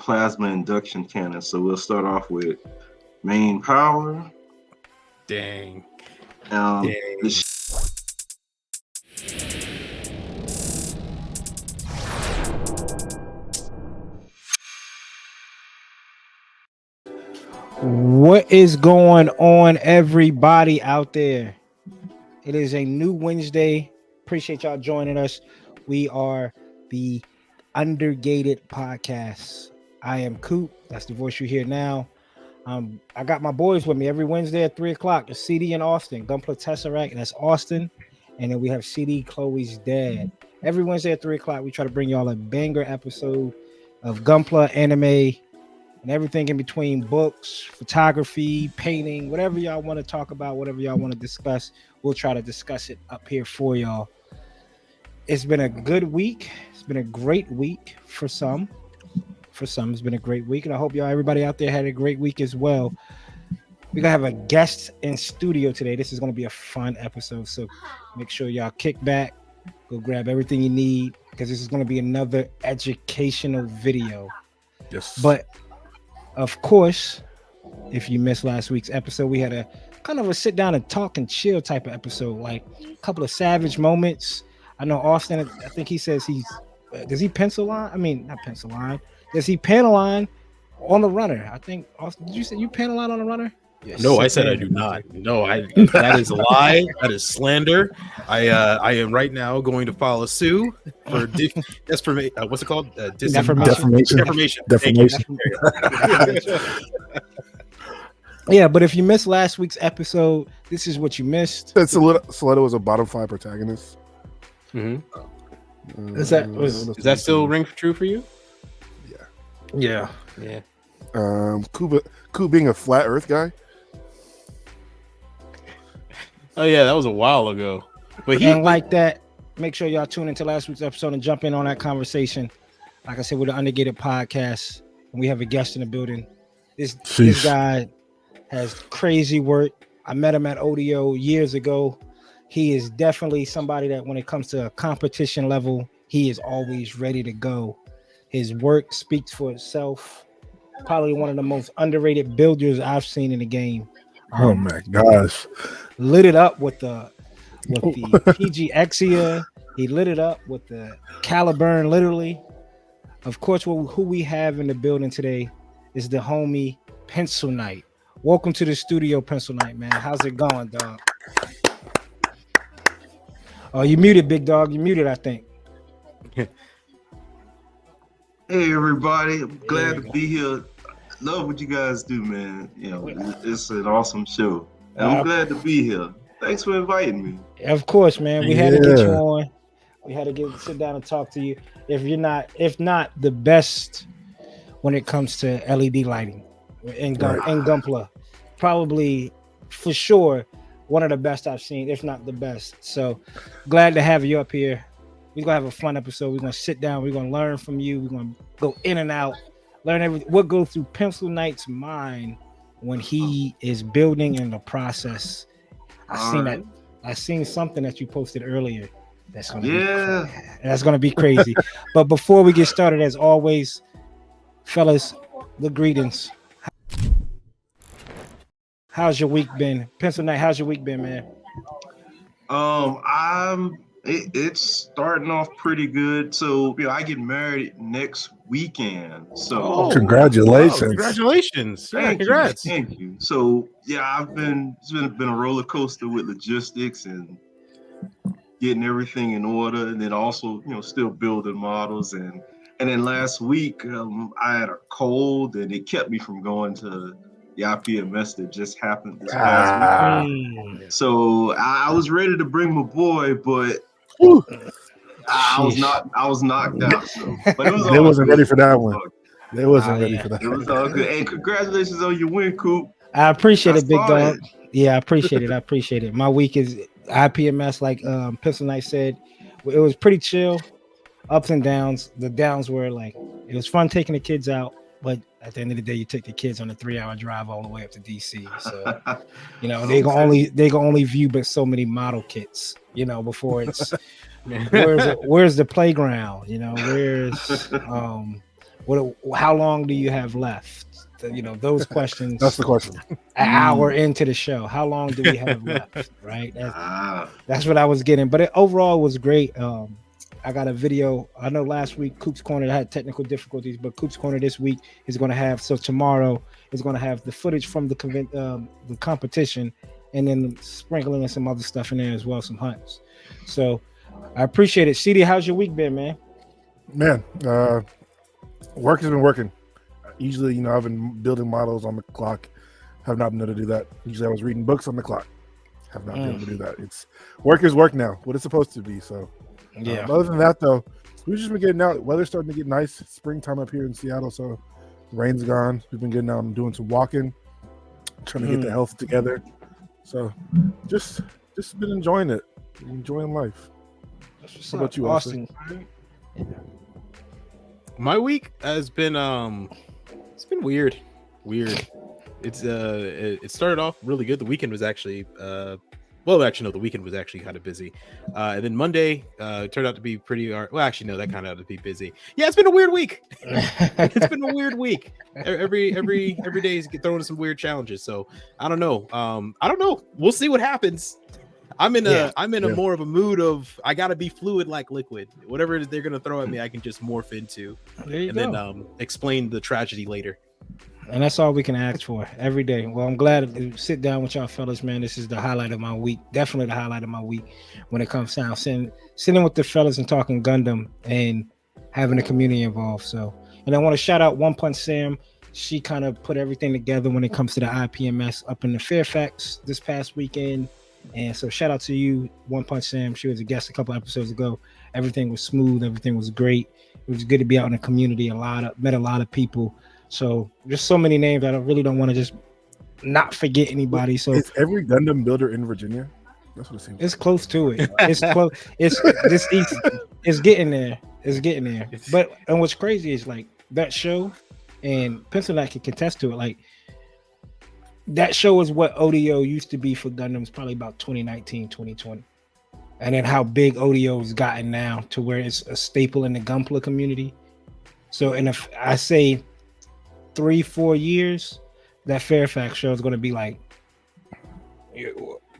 plasma induction cannon. So we'll start off with main power. Dang. What is going on, everybody out there? It is a new Wednesday. Appreciate y'all joining us. We are the Undergated podcast. I am Coop. That's the voice you hear now. I got my boys with me every Wednesday at 3 o'clock. It's CD and Austin, Gunpla Tesseract, and that's Austin. And then we have CD, Chloe's dad. Every Wednesday at 3 o'clock, we try to bring y'all a banger episode of Gunpla, anime, and everything in between, books, photography, painting, whatever y'all want to talk about, whatever y'all want to discuss, we'll try to discuss it up here for y'all. It's been a good week. It's been a great week for some. For some, it's been a great week, and I hope everybody out there had a great week as well. We're gonna have a guest in studio today. This is gonna be a fun episode, so make sure y'all kick back, go grab everything you need, because this is gonna be another educational video. Yes. But of course, if you missed last week's episode, we had a kind of a sit down and talk and chill type of episode, like a couple of savage moments. I know Austin, I think he says does he pencil line? I mean, not pencil line. Does he panel line on the runner? I think, Austin, did you say you panel line on the runner? Yes. No, I said I do not. No, that is a lie. That is slander. I am right now going to file a sue for what's it called? Defamation. Yeah, but if you missed last week's episode, this is what you missed. That Soleto was a bottom 5 protagonist. Mm-hmm. Is that still ring true for you? Yeah. Ku being a flat Earth guy. Oh yeah, that was a while ago. But and like that, make sure y'all tune into last week's episode and jump in on that conversation. Like I said, we're the Undergated podcast, and we have a guest in the building. This guy has crazy work. I met him at ODO years ago. He is definitely somebody that when it comes to a competition level, he is always ready to go. His work speaks for itself. Probably one of the most underrated builders I've seen in the game. Oh my gosh! Lit it up with the PG Exia. He lit it up with the Caliburn, literally. Of course, who we have in the building today is the homie Pencil Knight. Welcome to the studio, Pencil Knight, man. How's it going, dog? Oh, you muted, big dog. You muted, I think. Hey everybody, I'm glad to be here. Love what you guys do, man. You know, it's an awesome show. And I'm glad to be here. Thanks for inviting me. Of course, man. We had to get you on. We had to sit down and talk to you. If not the best when it comes to LED lighting and Gunpla, probably for sure one of the best I've seen, if not the best. So glad to have you up here. We're gonna have a fun episode. We're gonna sit down. We're gonna learn from you. We're gonna go in and out, learn everything. What goes through Pencil Knight's mind when he is building in the process. I seen something that you posted earlier. That's gonna be crazy. But before we get started, as always, fellas, the greetings. How's your week been, Pencil Knight? How's your week been, man? It's starting off pretty good. So, I get married next weekend. So, congratulations! Wow, congratulations! Yeah, congrats! Thank you. So, it's been a roller coaster with logistics and getting everything in order, and then also, still building models. And then last week, I had a cold, and it kept me from going to the IPMS that just happened this past week. So I was ready to bring my boy, but I was knocked out. So. But They wasn't ready for that one. They wasn't ready for that. It was all good. And congratulations on your win, Coop. I appreciate it, big dog. Yeah, I appreciate it. My week is IPMS, like Pencil Knight said. It was pretty chill, ups and downs. The downs were like, it was fun taking the kids out, but at the end of the day, you take the kids on a 3-hour drive all the way up to DC. So, they can only view but so many model kits, before it's where's the playground, where's How long do you have left? Those questions. That's the question. An hour into the show, how long do we have left? Right. That's what I was getting. But overall was great. I got a video. I know last week Coop's Corner had technical difficulties, but Coop's Corner this week is going to have. So tomorrow is going to have the footage from the competition, and then sprinkling in some other stuff in there as well, some hunts. So I appreciate it. CD, how's your week been, man? Man, work has been working. Usually, I've been building models on the clock. Have not been able to do that. Usually, I was reading books on the clock. Have not been able to do that. It's work is work now. What it's supposed to be. So, yeah. Other than that, though, we've just been getting out. Weather's starting to get nice. Springtime up here in Seattle, so rain's gone. We've been getting out and doing some walking, trying to get the health together. So, just been enjoying it, enjoying life. How about you, Austin? My week has been it's been weird. It's it started off really good. The weekend was actually the weekend was actually kind of busy. And then Monday turned out to be pretty that kind of out to be busy. Yeah, it's been a weird week. It's been a weird week. Every day is thrown into some weird challenges. So I don't know. We'll see what happens. I'm in a more of a mood of I gotta be fluid like liquid. Whatever they're gonna throw at me, I can just morph into, then explain the tragedy later. And that's all we can ask for every day. Well, I'm glad to sit down with y'all fellas, man. This is the highlight of my week. Definitely the highlight of my week when it comes down. Sitting with the fellas and talking Gundam and having the community involved. So, and I want to shout out One Punch Sam. She kind of put everything together when it comes to the IPMS up in the Fairfax this past weekend. And so shout out to you, One Punch Sam. She was a guest a couple episodes ago. Everything was smooth. Everything was great. It was good to be out in the community. Met a lot of people. So there's so many names that I really don't want to just not forget anybody. So is every Gundam builder in Virginia? That's what it seems. It's close to it. It's close. It's getting there. It's getting there. But and what's crazy is like that show, and Pennsylvania can contest to it. Like that show is what ODO used to be for Gundams, probably about 2019, 2020. And then how big ODO's gotten now to where it's a staple in the Gunpla community. So, and if I say 3-4 years, that Fairfax show is going to be like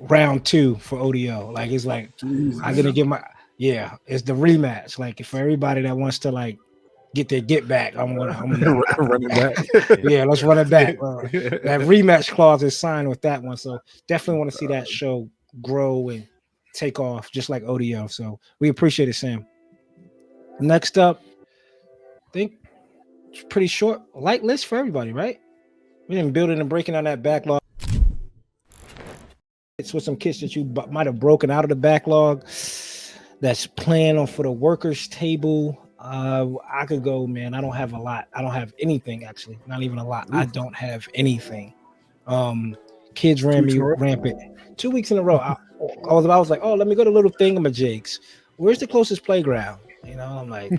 round 2 for ODO. Like it's like I'm gonna get it's the rematch. Like for everybody that wants to like get their get back, I'm gonna run it back. Yeah, let's run it back. That rematch clause is signed with that one, so definitely want to see that show grow and take off just like ODO. So we appreciate it, Sam. Next up, I think it's pretty short, light list for everybody, right? We didn't building and breaking on that backlog. It's with some kits that you might have broken out of the backlog. That's planned for the workers' table. I could go, man. I don't have a lot. I don't have anything, actually. Not even a lot. I don't have anything. Kids ran me rampant 2 weeks in a row. I was like, oh, let me go to little thingamajigs. Where's the closest playground? I'm like,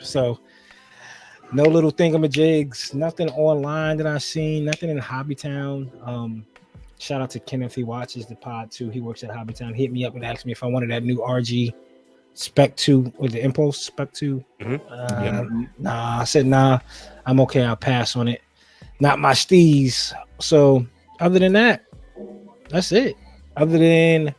so no little thingamajigs, nothing online that I've seen, nothing in Hobbytown. Shout out to Kenneth. He watches the pod too. He works at Hobbytown. He hit me up and asked me if I wanted that new RG Spec 2 with the Impulse Spec 2. Nah, I said, nah, I'm okay. I'll pass on it. Not my steez. So other than that, that's it. Other than,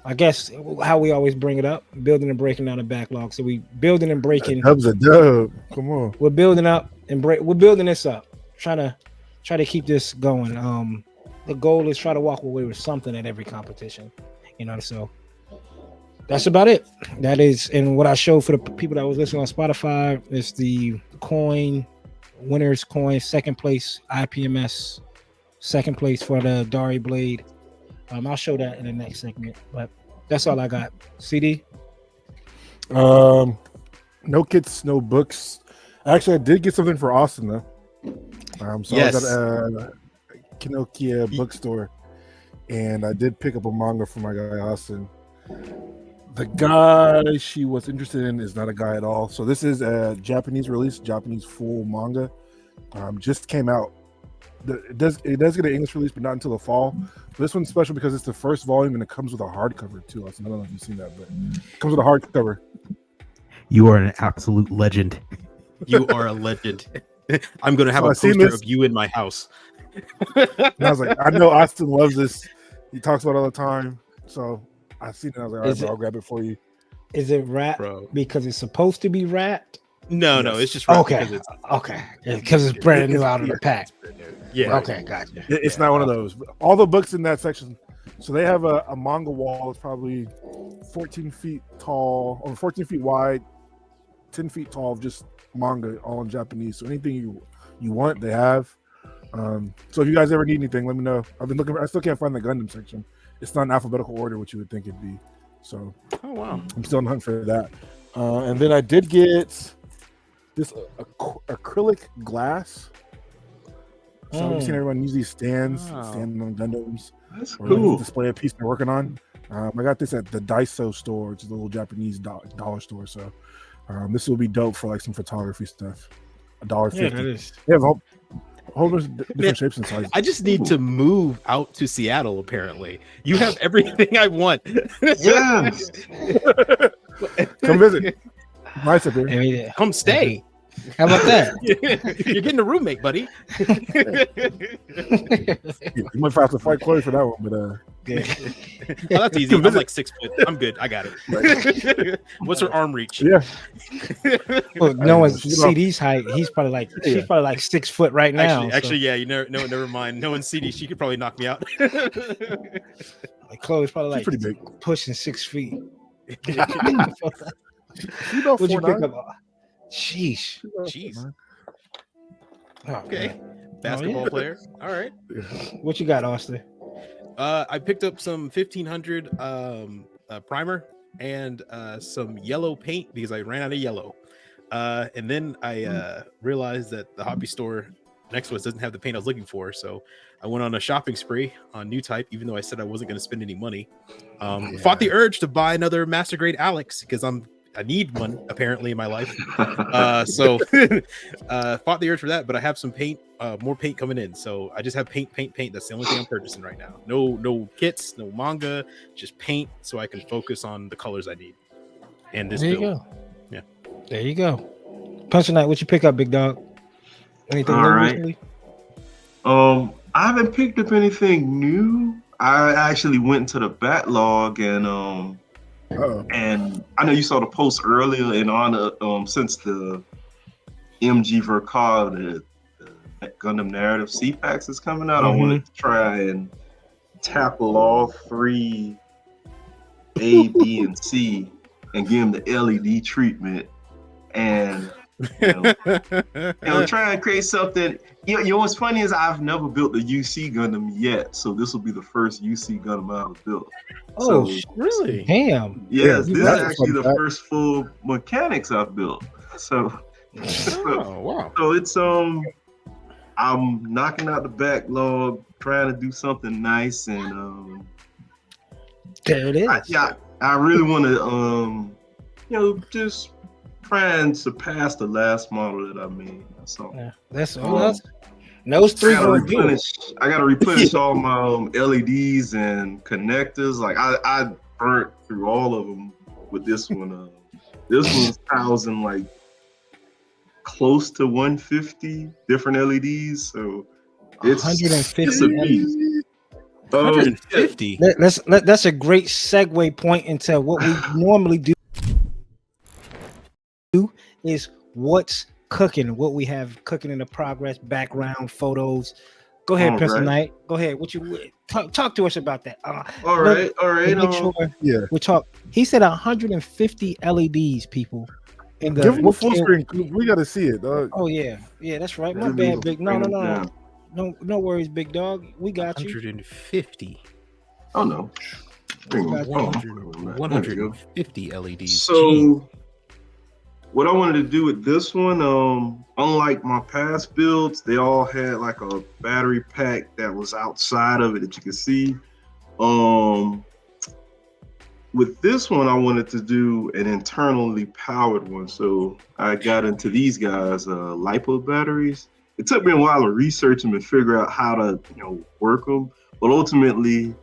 I guess, how we always bring it up, building and breaking down the backlog. So we building and breaking. Dub's a dub. Come on. We're building up and we're building this up. Try to keep this going. The goal is try to walk away with something at every competition. So that's about it. That is, and what I showed for the people that was listening on Spotify is the winner's coin, second place IPMS, second place for the Dari Blade. I'll show that in the next segment, but that's all I got. CD? No kits, no books. Actually, I did get something for Austin though. So yes. I was at Kinokia bookstore, and I did pick up a manga for my guy Austin. The guy she was interested in is not a guy at all. So this is a Japanese release, Japanese full manga. Just came out. It does get an English release, but not until the fall. This one's special because it's the first volume and it comes with a hardcover too. I don't know if you've seen that, but it comes with a hardcover. You are an absolute legend. You are a legend. I'm gonna have So a I seen poster this- of you in my house. And I was like, I know Austin loves this. He talks about it all the time. So I seen it. I was like, all right, Is bro, it- I'll grab it for you. Is it wrapped Bro. because it's supposed to be wrapped? No, Yes. it's just wrapped Okay, because it's okay, because it's brand new out of the pack. yeah. Okay, gotcha. It's Yeah, not one of those. All the books in that section. So they have a manga wall. It's probably 14 feet tall or 14 feet wide, 10 feet tall of just manga, all in Japanese. So anything you want, they have. So if you guys ever need anything, let me know. I've been looking. I still can't find the Gundam section. It's not in alphabetical order, which you would think it'd be. So Oh wow. I'm still on the hunt for that. And then I did get this acrylic glass. So I've seen everyone use these stands, Wow. standing on Gundams, That's or cool. display a piece they're working on. I got this at the Daiso store, which is a little Japanese dollar store. So this will be dope for like some photography stuff. $1.50. Yeah, that is. They have a whole bunch of different Man, shapes and sizes. I just need to move out to Seattle. Apparently, you have everything I want. Yes. Come visit. Nice up here. I mean, Come stay. how about that? You're getting a roommate, buddy. You might have to fight Chloe for that one, but Oh, that's easy. I'm like 6 foot. I'm good. I got it. What's her arm reach? yeah. Well, no one's She's about- CD's height. She's probably like 6 foot right now. Actually, yeah. You never mind. No one's CD. She could probably knock me out. Like Chloe's probably She's like pretty big. pushing 6 feet. She's about What'd you pick 4'9". up? Sheesh. Jeez. Oh, Okay. man. Basketball player. All right. What you got, Austin? I picked up some 1500 primer and some yellow paint because I ran out of yellow. And then I realized that the hobby store next to us doesn't have the paint I was looking for. So I went on a shopping spree on New Type, even though I said I wasn't going to spend any money. Fought the urge to buy another Master Grade Alex because I need one apparently in my life. So fought the urge for that, but I have some paint, more paint coming in. So I just have paint. That's the only thing I'm purchasing right now. No kits, no manga, just paint so I can focus on the colors I need. And this There you build. go. Yeah. There you go. Punch Night, what you pick up, big dog? Anything All new right. recently? I haven't picked up anything new. I actually went into the backlog and Uh-oh. and I know you saw the post earlier in honor since the MG Verkar, the Gundam Narrative C-Packs is coming out. I wanted to try and tackle all 3 A, B, and C and give them the LED treatment and try and create something. You know what's funny is I've never built a UC Gundam yet, so this will be the first UC Gundam I've built. Oh, So, Really? damn. yes, Yeah, this is that's actually fun the fact. first full mechanics I've built. So Oh, wow. so it's I'm knocking out the backlog, trying to do something nice, and There it is. I really want to just try and surpass the last model that I made. So Yeah, that's those 3 I gotta gonna do it. replenish all my LEDs and connectors. Like I burnt through all of them with this one. This one's housing like close to 150 different LEDs. So it's 150 it's a beast. 150. That's a great segue point into what we normally do is what's cooking, what we have cooking in the progress, background photos. Go ahead, All Prince right. Knight. Go ahead. What you talk to us about that? All right. Make sure Yeah. we talk. He said 150 LEDs, people. In the Give him a full screen. We got to see it, dog. Oh yeah, that's right. My Let bad, me big. bring them No, down. no worries, big dog. We got you. 150. Oh no. Bring them. 150 LEDs. Jeez. So what I wanted to do with this one, unlike my past builds, they all had like a battery pack that was outside of it that you could see. With this one, I wanted to do an internally powered one. So I got into these guys, LiPo batteries. It took me a while to research them and figure out how to, work them. But ultimately,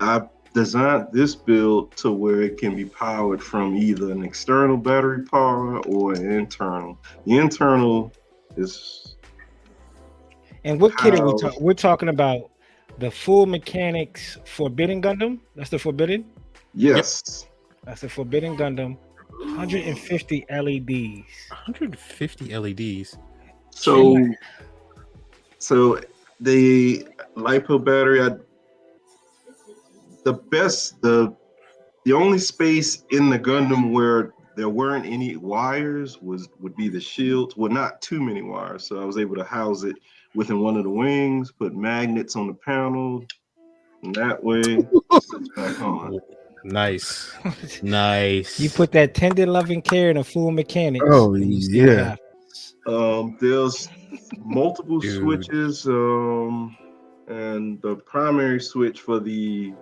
I designed this build to where it can be powered from either an external battery power or an internal. The internal is And what kit are we how talking? We're talking about the full mechanics Forbidden Gundam. That's the Forbidden. yes. That's the Forbidden Gundam. 150 LEDs. 150 LEDs. So the LiPo battery, the only space in the Gundam where there weren't any wires would be the shields. Well, not too many wires, so I was able to house it within one of the wings, put magnets on the panel, and that way it sits back on. Nice. Nice. You put that tender loving care in a full mechanics. Oh, and you see what yeah. happens. There's multiple Dude. switches, and the primary switch for the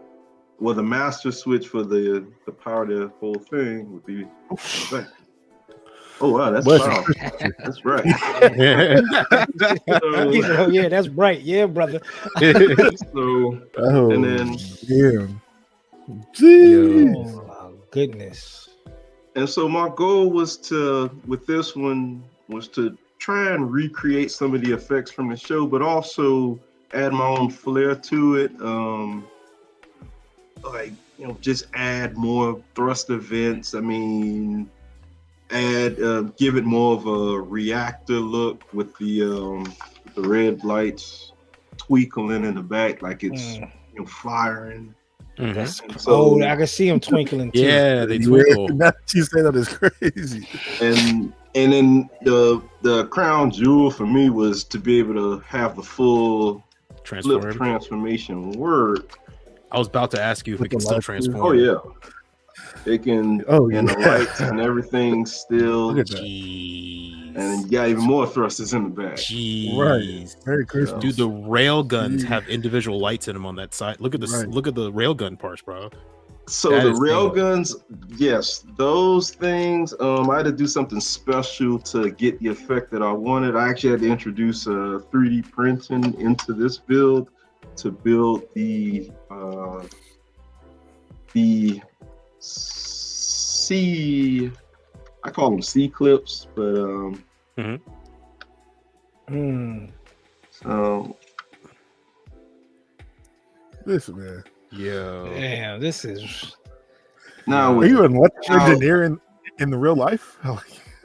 master switch for the power of the whole thing would be right. Oh wow, that's wow. That's right. He said, oh yeah, that's right. Yeah, brother. So Oh, and then yeah. Oh my goodness. and so my goal was with this one was to try and recreate some of the effects from the show, but also add my own flair to it. Like, just add more thrust events. I mean, give it more of a reactor look with the red lights twinkling in the back, like it's firing. Mhm. And so, Oh, I can see them twinkling too. Yeah, they twinkle. Now you say that is crazy. and then the crown jewel for me was to be able to have the full flip Transform. transformation work. I was about to ask you if it can still transform. Oh yeah, it can. Oh, and the yeah. lights and everything still. Look at that. Jeez. And you got even more thrusters in the back. Jeez. Right. Merry Christmas. Dude, the rail guns have individual lights in them on that side. Look at this. Right. Look at the rail gun parts, bro. So That the is rail dope. guns, yes, those things. I had to do something special to get the effect that I wanted. I actually had to introduce 3D printing into this build to build the C. I call them C clips, but so Listen, man. Yo. Damn, this is. now Are you an electrical Now- engineer in the real life?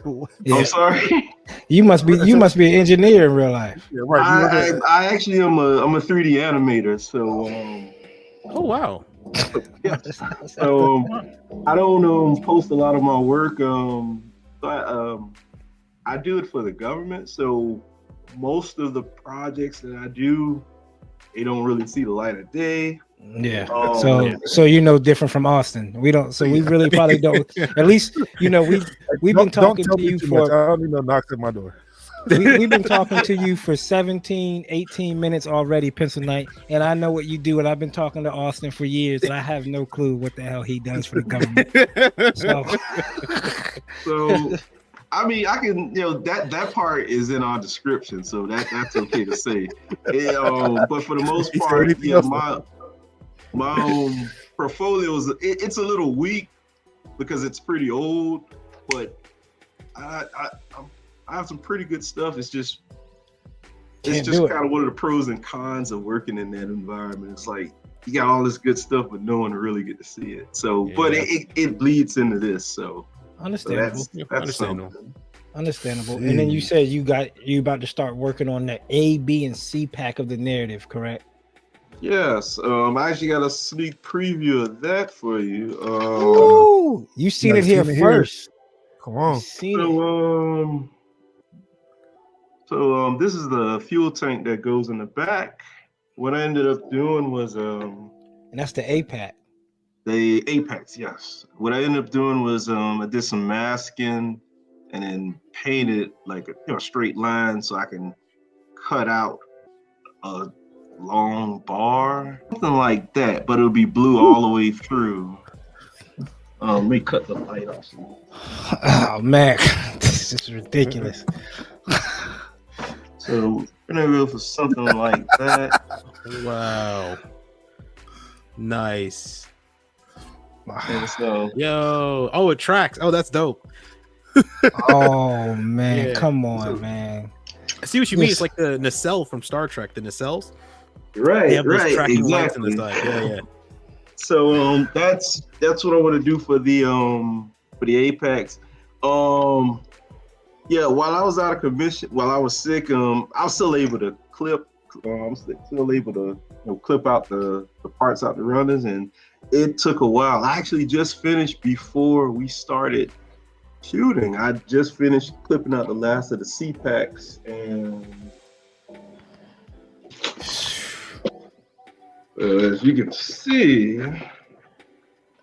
What? Yeah. I'm sorry. You must be an engineer in real life. Yeah, right. You work at- I actually am a 3D animator, so Oh wow. yeah. So I don't post a lot of my work, but I do it for the government. So most of the projects that I do, they don't really see the light of day. Yeah. Um, So different from Austin. We don't. So we really probably don't. At least we've been Don't talking tell to me you too much. for. I don't need no knocks at my door. We've been talking to you for 17, 18 minutes already, Pencil Knight, and I know what you do, and I've been talking to Austin for years, and I have no clue what the hell he does for the government. So I mean, I can, that part is in our description, so that's okay to say. But for the most part, anything yeah, else? my portfolio is it's a little weak because it's pretty old, but I have some pretty good stuff. It's just kind of one of the pros and cons of working in that environment. It's like you got all this good stuff, but no one really get to see it. So, Yeah. but it bleeds into this. So Understandable. that's Understandable. something. Understandable. And then you said you about to start working on the A, B, and C pack of the narrative, correct? Yes, I actually got a sneak preview of that for you. Ooh, you seen it here first. Come on. You seen it. So this is the fuel tank that goes in the back. What I ended up doing was And that's the A pack. the apex. Yes. What I ended up doing was I did some masking and then painted like a straight line so I can cut out a long bar, something like that, but it'll be blue all the way through. Let me cut the light off. Oh man, this is ridiculous. So we're gonna go for something like that. Wow. Nice. And so, it tracks. Oh, that's dope. Oh man, Yeah. come on, So- man. I see what you mean. It's like the nacelle from Star Trek. The nacelles. They right, have those right, tracking lights exactly. on the side. Yeah. So that's what I want to do for the Apex. Yeah, while I was out of commission, while I was sick, I was still able to clip. I'm still able to clip out the parts out the runners, and it took a while. I actually just finished before we started shooting. I just finished clipping out the last of the C packs, and as you can see,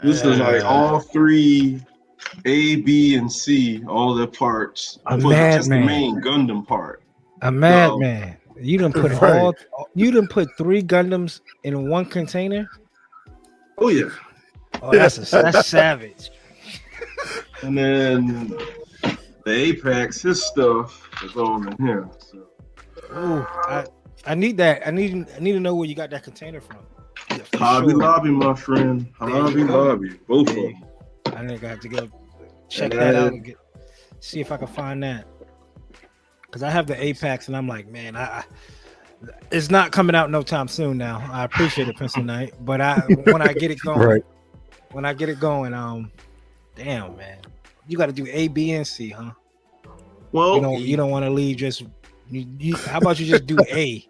this is like all three A, B, and C, all their parts for just the main Gundam part. A madman. You done put you done put 3 Gundams in one container. Oh yeah. Oh, that's savage. And then the Apex, his stuff is all in here. So. Ooh, I need that. I need to know where you got that container from. Yeah, Hobby Lobby, my friend. Hobby Lobby. Both of them. I think I have to go check that out and see if I can find that. Because I have the Apex and I'm like, man, it's not coming out no time soon now. I appreciate it, Pencil Knight. But when I get it going, damn, man. You got to do A, B, and C, huh? Well, you don't want to leave just how about you just do A?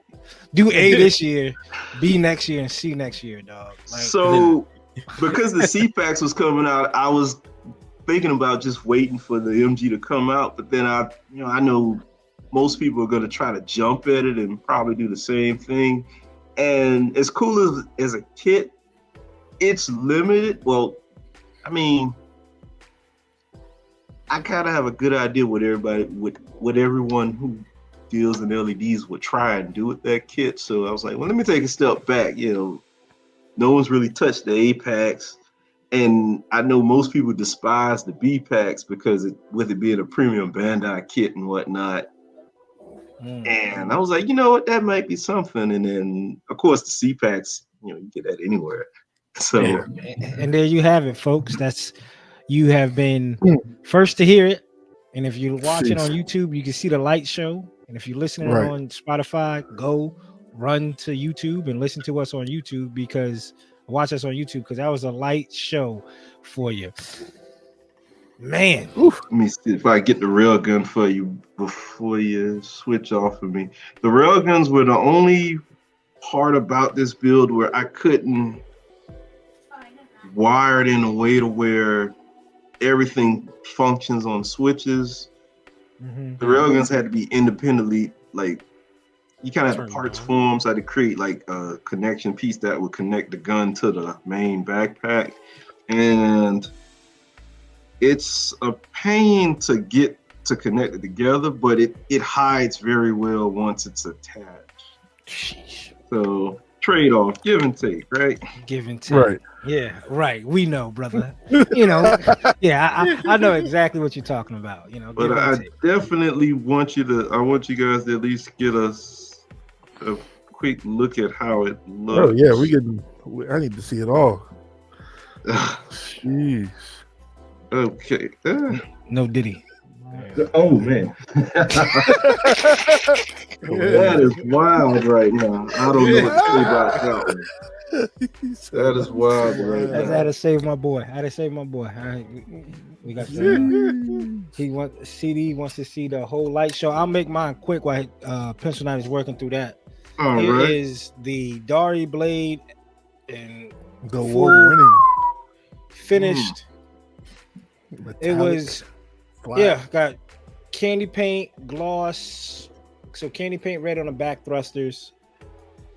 Do A this year, B next year, and C next year, dog. So because the C-Packs was coming out, I was thinking about just waiting for the MG to come out, but then I know most people are going to try to jump at it and probably do the same thing. And as cool as a kit, it's limited. Well, I mean, I kind of have a good idea what everyone who deals in LEDs would try and do with that kit. So I was like, well, let me take a step back. No one's really touched the A-Packs. And I know most people despise the B-Packs because with it being a premium Bandai kit and whatnot. And I was like, you know what, that might be something. And then, of course, the C-Packs, you get that anywhere. So, and there you have it, folks. You have been first to hear it. And if you're watching on YouTube, you can see the light show. And if you're listening on Spotify, go run to YouTube and listen to us on YouTube watch us on YouTube because that was a light show for you. Man. Let me see if I get the railgun for you before you switch off of me. The railguns were the only part about this build where I couldn't wire it in a way to where everything functions on switches. Mm-hmm. The railguns had to be independently, like, you kind of had the parts form, so I had to create like a connection piece that would connect the gun to the main backpack. And it's a pain to get to connect it together, but it hides very well once it's attached. Sheesh. So trade-off, give and take, right? Give and take. Right. Yeah, right. We know, brother. I know exactly what you're talking about. But I definitely want you guys to at least get us a quick look at how it looks. Oh yeah, I need to see it all. Jeez. Okay. No Diddy. Oh man. That is wild right now. I don't know what to say about that one. That is wild right now. I had to save my boy. We got CD wants to see the whole light show. I'll make mine quick while Pencil Knight is working through that. Here is the Dari blade and the award-winning finished. It was got candy paint, gloss. So candy paint red on the back thrusters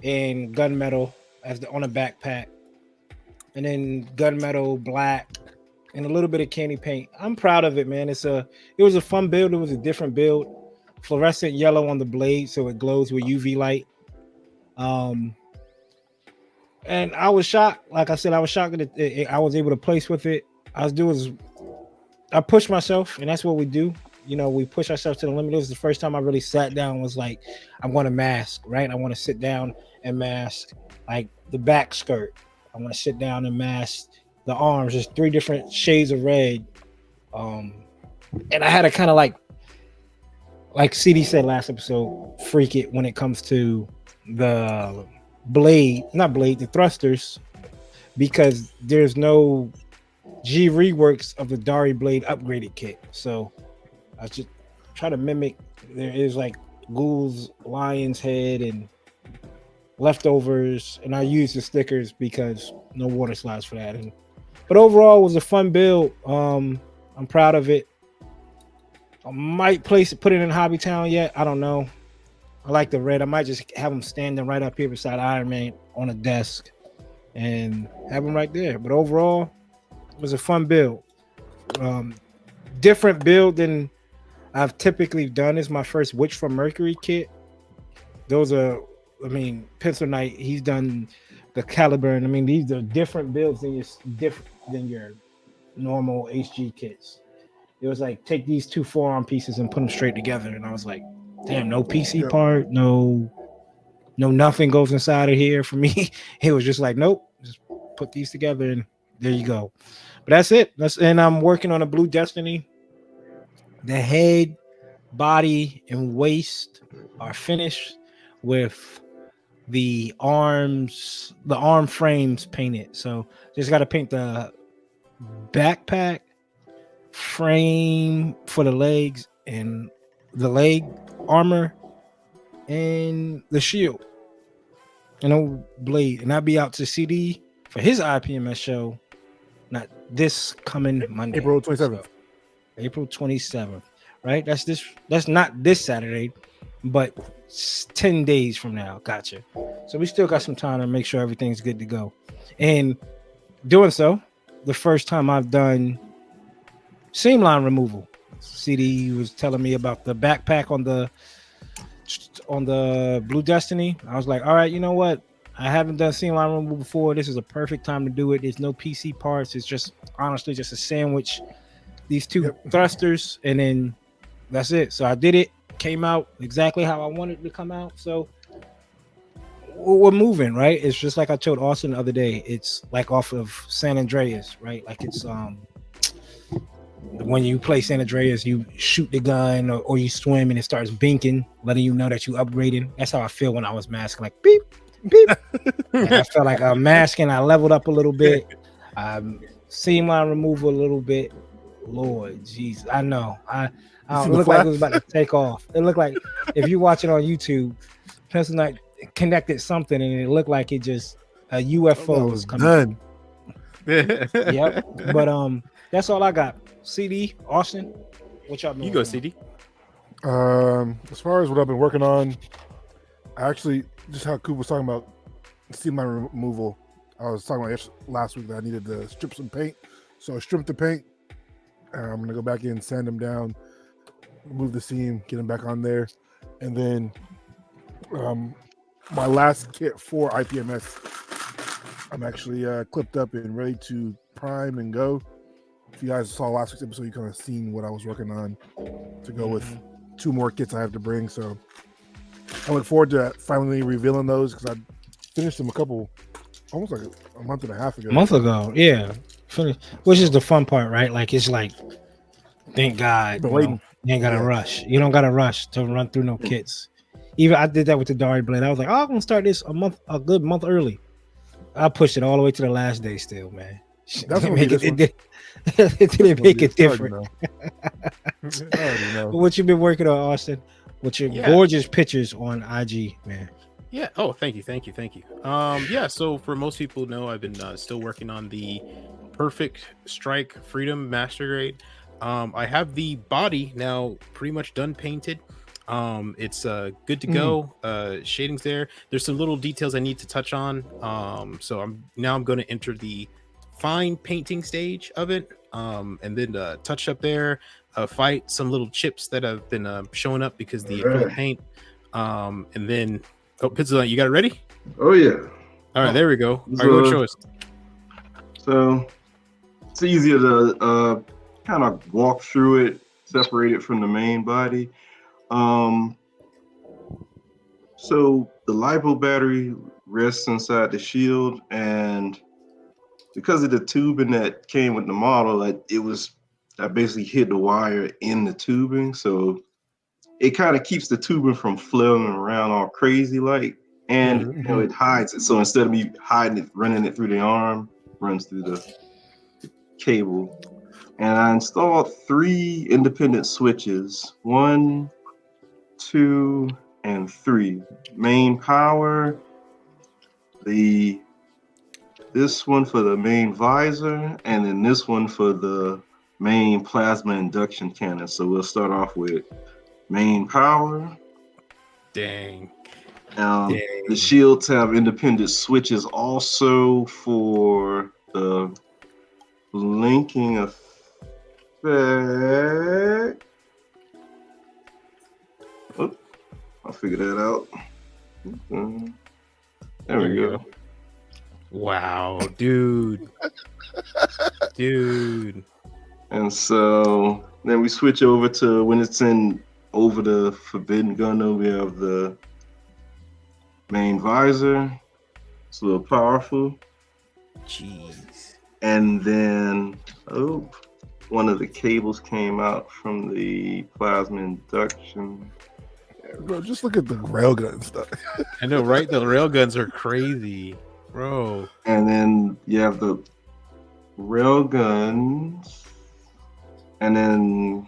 and gunmetal on the backpack, and then gunmetal black and a little bit of candy paint. I'm proud of it, man. It was a fun build. It was a different build. Fluorescent yellow on the blade, so it glows with UV light. And I was shocked. Like I said, I was shocked that I was able to place with it. I pushed myself, and that's what we do. We push ourselves to the limit. It was the first time I really sat down and was like, I'm going to mask, right? I want to sit down and mask like the back skirt. I want to sit down and mask the arms, just 3 different shades of red. And I had to kind of like CD said last episode, freak it when it comes to the the thrusters, because there's no G reworks of the Dari Blade upgraded kit. So I just try to mimic. There is like Ghoul's Lion's Head and leftovers, and I use the stickers because no water slides for that. But overall, it was a fun build. I'm proud of it. I might put it in Hobby Town yet. I don't know. I like the red. I might just have them standing right up here beside Iron Man on a desk and have them right there. But overall, it was a fun build. Different build than I've typically done. Is my first Witch from Mercury kit. Pencil Knight, he's done the Caliber, and I mean these are different builds than your normal HG kits. It was like take these 2 forearm pieces and put them straight together, and I was like, damn, no PC part, no nothing goes inside of here for me. It was just like, nope, just put these together and there you go. But that's it. And I'm working on a Blue Destiny. The head, body, and waist are finished with the arm frames painted. So just got to paint the backpack, frame for the legs, and the leg armor, and the shield, and a blade. And I'll be out to CD for his IPMS show, not this coming Monday, April 27th. So, April 27th, right? That's not this Saturday, but 10 days from now. Gotcha. So we still got some time to make sure everything's good to go. And doing so, the first time I've done seam line removal. CD was telling me about the backpack on the Blue Destiny. I was like, all right, you know what? I haven't done seam line removal before. This is a perfect time to do it. There's no PC parts. It's just honestly just a sandwich. These 2 thrusters, and then that's it. So I did it. Came out exactly how I wanted it to come out. So we're moving, right? It's just like I told Austin the other day. It's like off of San Andreas, right? Like it's when you play San Andreas, you shoot the gun or you swim and it starts binking, letting you know that you upgrading. That's how I feel when I was masking, like beep, beep. And I felt like I'm masking. I leveled up a little bit. Seam line removal a little bit. Lord Jesus, I know. I looked like it was about to take off. It looked like if you watch it on YouTube, Pencil Knight connected something and it looked like it just a UFO was coming. Yep. But that's all I got. CD, Austin, what y'all been? You go, CD. As far as what I've been working on, I actually just how Coop was talking about seam line removal. I was talking about last week that I needed to strip some paint, so I stripped the paint. I'm gonna go back in, sand them down, remove the seam, get them back on there, and then my last kit for IPMS, I'm actually clipped up and ready to prime and go. If you guys saw last week's episode, you kind of seen what I was working on to go with 2 more kits I have to bring. So I look forward to finally revealing those because I finished them almost like a month and a half ago. Yeah. Which is the fun part, right? Like it's like, thank God, you ain't gotta rush. You don't gotta rush to run through no kits. Even I did that with the Dari Blade. I was like, I'm gonna start this a good month early. I pushed it all the way to the last day still, man. That's what it didn't make it different. What you been working on, Austin? With your gorgeous pictures on IG, man. Yeah. Oh, thank you. Yeah. So for most people know, I've been still working on the Perfect Strike Freedom Master Grade. I have the body now pretty much done painted. It's good to go. Shading's there. There's some little details I need to touch on. So I'm going to enter the fine painting stage of it. And then touch up there, fight some little chips that have been showing up because the acrylic paint. And then Pizza, you got it ready? Oh yeah. All right, there we go. All right, go show us. So it's easier to kind of walk through it, separate it from the main body. So the LiPo battery rests inside the shield, and because of the tubing that came with the model, I basically hid the wire in the tubing, so it kind of keeps the tubing from flailing around all crazy like, and it hides it. So instead of me hiding it, running it through the arm, runs through the cable. And I installed 3 independent switches, 1, 2, and 3. Main power, this one for the main visor, and then this one for the main plasma induction cannon. So we'll start off with main power. Dang. The shields have independent switches also for the blinking effect. Oh, I'll figure that out. There we go. Wow, dude. Dude. And so then we switch over to when it's over the forbidden gun, we have the main visor. It's a little powerful. Jeez. And then, one of the cables came out from the plasma induction. Bro, just look at the railgun stuff. I know, right? The railguns are crazy, bro. And then you have the railguns, and then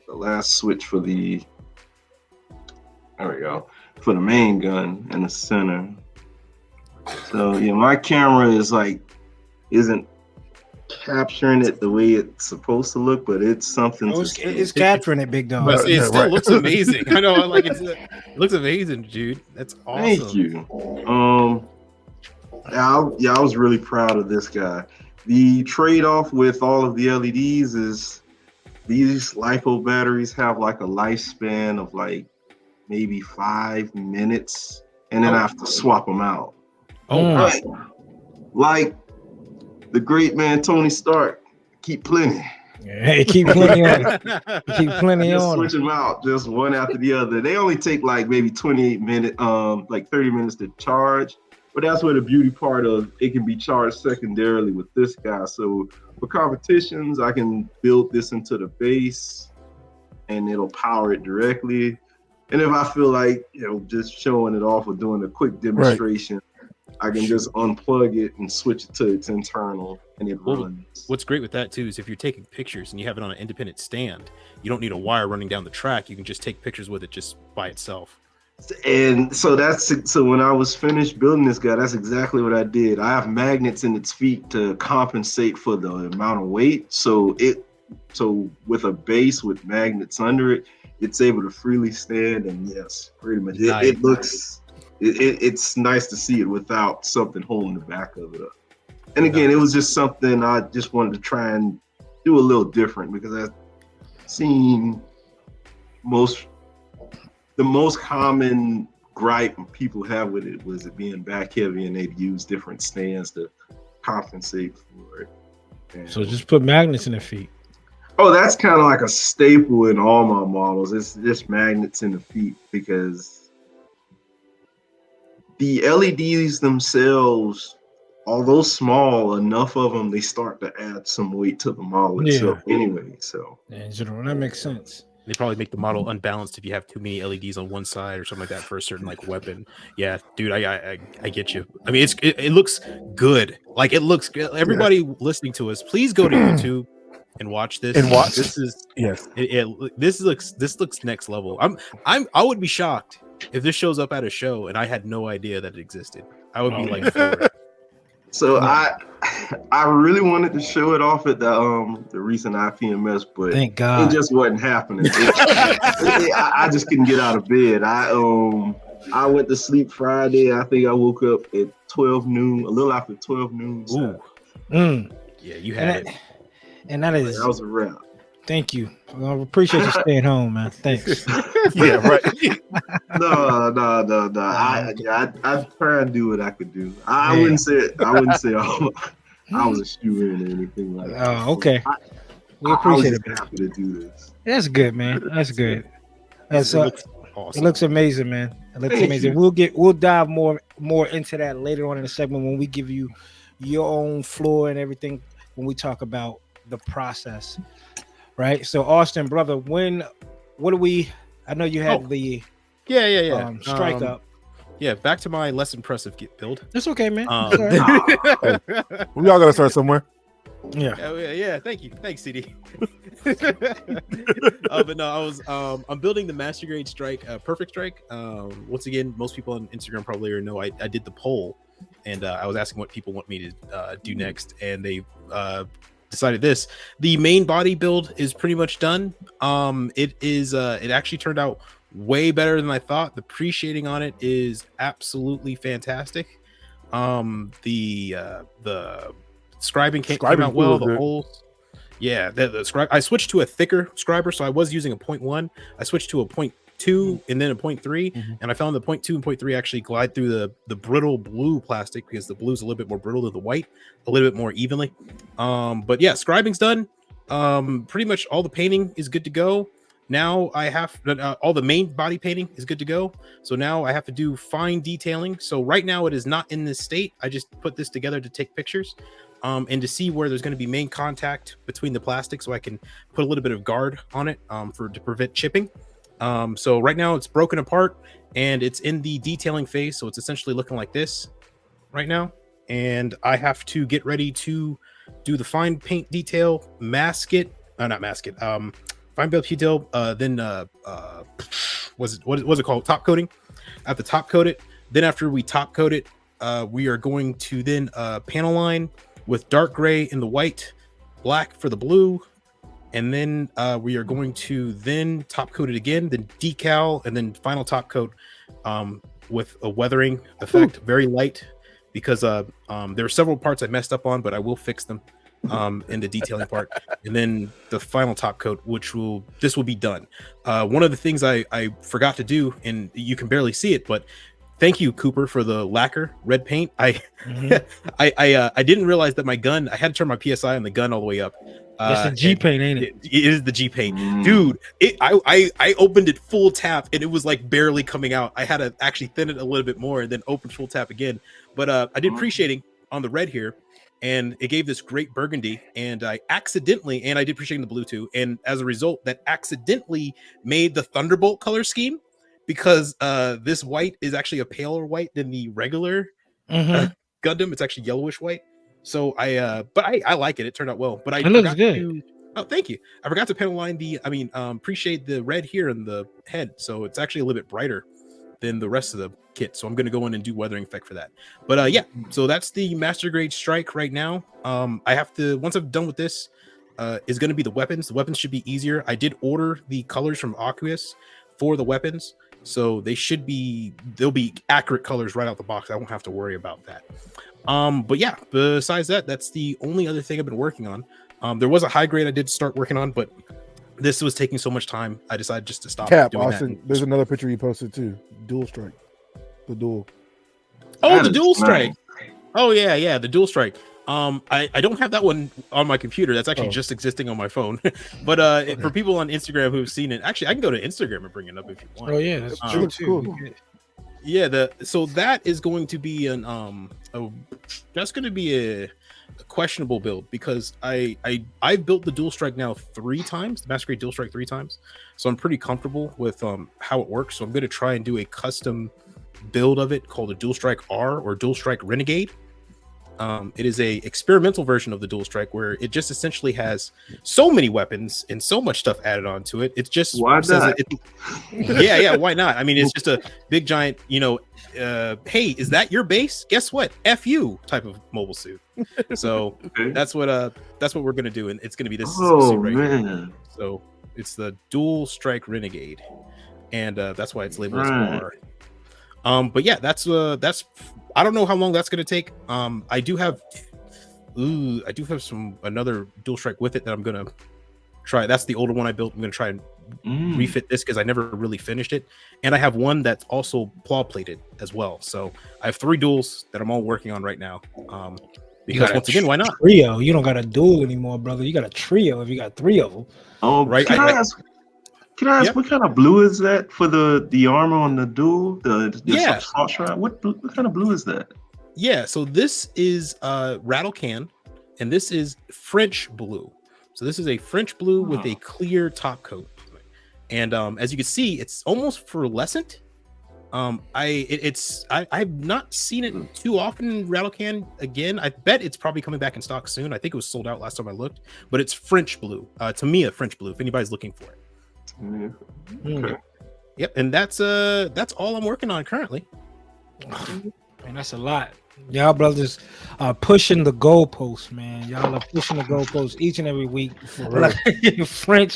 the last switch for the main gun in the center. So yeah, my camera isn't capturing it the way it's supposed to look, but it's something. It's capturing it, big dog. But it still looks amazing. I know, it looks amazing, dude. That's awesome. Thank you. I was really proud of this guy. The trade-off with all of the LEDs is these LiPo batteries have like a lifespan of like maybe 5 minutes, and then I have to swap them out. Right. Like the great man Tony Stark, keep plenty. Hey, keep plenty on. Keep plenty just on. Switch them out, just one after the other. They only take like maybe 28 minutes, like 30 minutes to charge. But that's where the beauty part of it can be charged secondarily with this guy. So for competitions, I can build this into the base and it'll power it directly. And if I feel like, just showing it off or doing a quick demonstration, I can just unplug it and switch it to its internal and it runs. What's great with that too is if you're taking pictures and you have it on an independent stand, you don't need a wire running down the track. You can just take pictures with it just by itself. And so when I was finished building this guy, that's exactly what I did. I have magnets in its feet to compensate for the amount of weight. So with a base with magnets under it, it's able to freely stand. And yes, pretty much it looks. It's nice to see it without something holding the back of it up. And again, it was just something I just wanted to try and do a little different because I've seen the most common gripe people have with it was it being back heavy, and they'd use different stands to compensate for it. And so just put magnets in the feet. Oh, that's kind of like a staple in all my models. It's just magnets in the feet because the LEDs themselves, although small, enough of them, they start to add some weight to the model itself anyway. So that makes sense. They probably make the model unbalanced if you have too many LEDs on one side or something like that for a certain like weapon. Yeah, dude, I get you. I mean, it looks good. Like it looks good. Everybody listening to us, please go to YouTube and watch this. This is this looks next level. I would be shocked if this shows up at a show and I had no idea that it existed. I would be like, for it. So I really wanted to show it off at the recent IPMS, but thank God it just wasn't happening. I just couldn't get out of bed. I went to sleep Friday. I think I woke up at 12 noon, a little after 12 noon. So. Yeah, you had it. And that was a wrap. Thank you. I appreciate you staying home, man. Thanks. Yeah, right. No. I try and do what I could do. I wouldn't say I was a shoe-in or anything like that. Oh, okay. We appreciate it. Happy to do this. That's good, man. That's good. That's it looks awesome. It looks amazing, man. It looks amazing. We'll dive more into that later on in the segment when we give you your own floor and everything when we talk about the process, right? So Austin, brother, what do we? I know you had the strike up. Yeah, back to my less impressive build. It's okay, man. Hey, we all gotta start somewhere. Yeah. Thank you. Thanks, CD. But no, I'm building the Master Grade Strike, Perfect Strike. Once again, most people on Instagram probably already know I did the poll, and I was asking what people want me to do next, and they decided this. The main body build is pretty much done. It actually turned out way better than I thought. The pre-shading on it is absolutely fantastic. The scribing came out well. The holes, the scribe. I switched to a thicker scriber, so I was using a 0.1. I switched to a 0.2 and then a 0.3, and I found the 0.2 and 0.3 actually glide through the brittle blue plastic, because the blue is a little bit more brittle than the white, a little bit more evenly. But yeah, scribing's done. Pretty much all the painting is good to go. Now I have all the main body painting is good to go. So now I have to do fine detailing. So right now it is not in this state. I just put this together to take pictures and to see where there's going to be main contact between the plastic, so I can put a little bit of guard on it to prevent chipping. So right now it's broken apart and it's in the detailing phase. So it's essentially looking like this right now. And I have to get ready to do the fine paint detail, mask it, not mask it, fine build detail, then what is it called? Top coating. I have to top coat it. Then after we top coat it, we are going to then panel line with dark gray in the white, black for the blue, and then we are going to then top coat it again, then decal, and then final top coat with a weathering effect, very light, because there are several parts I messed up on, but I will fix them in the detailing part, and then the final top coat, this will be done. One of the things I forgot to do, and you can barely see it, but thank you, Cooper, for the lacquer red paint. I didn't realize that my gun, I had to turn my PSI on the gun all the way up. It's the G paint, ain't it? It is the G paint, dude. I opened it full tap and it was like barely coming out. I had to actually thin it a little bit more and then open full tap again. But I did pre-shading on the red here, and it gave this great burgundy. And I accidentally, and I did pre-shading the blue too. And as a result, that accidentally made the Thunderbolt color scheme, because this white is actually a paler white than the regular Gundam. It's actually yellowish white. So I like it. It turned out well. But it looks good. Oh, thank you. I forgot to panel line pre-shade the red here in the head, so it's actually a little bit brighter than the rest of the kit. So I'm going to go in and do weathering effect for that. But yeah, so that's the Master Grade Strike right now. I have to, once I'm done with this, is going to be the weapons. The weapons should be easier. I did order the colors from Aqueous for the weapons, so they'll be accurate colors right out the box. I won't have to worry about that. But yeah, besides that, that's the only other thing I've been working on. There was a high grade I did start working on, but this was taking so much time, I decided just to stop doing Austin, that. There's another picture you posted too. Dual Strike. The dual. Oh, the Dual Strike. Oh yeah, the Dual Strike. I don't have that one on my computer. That's actually just existing on my phone. But okay. For people on Instagram who've seen it, actually I can go to Instagram and bring it up if you want. Oh yeah, that's true too. Cool. Yeah, so that is going to be that's going to be a questionable build, because I've built the Dual Strike now 3 times, the Master Grade Dual Strike 3 times, so I'm pretty comfortable with how it works. So I'm going to try and do a custom build of it called a Dual Strike R, or Dual Strike Renegade. It is a experimental version of the Dual Strike, where it just essentially has so many weapons and so much stuff added onto it. It's just why not? Yeah, why not? I mean, it's just a big giant, hey, is that your base? Guess what? F you type of mobile suit. So okay. that's what we're gonna do, and it's gonna be this suit right here. So it's the Dual Strike Renegade, and that's why it's labeled as R. But yeah, that's I don't know how long that's going to take. I do have another Dual Strike with it that I'm going to try. That's the older one I built. I'm going to try and refit this, because I never really finished it. And I have one that's also claw plated as well. So I have 3 duels that I'm all working on right now. Because once again, why not? Trio. You don't got a duel anymore, brother. You got a trio if you got 3 of them. Oh, right. Can I ask what kind of blue is that for the armor on the duel? The assault shroud? What kind of blue is that? Yeah, so this is rattle can, and this is French blue. So this is a French blue with a clear top coat, and as you can see, it's almost fluorescent. I've not seen it too often in rattle can again. I bet it's probably coming back in stock soon. I think it was sold out last time I looked, but it's French blue. To me, a French blue. If anybody's looking for it. Okay. Yep, and that's all I'm working on currently. Man, that's a lot. Y'all brothers are pushing the goalposts, man. Y'all are pushing the goalposts each and every week. French. French,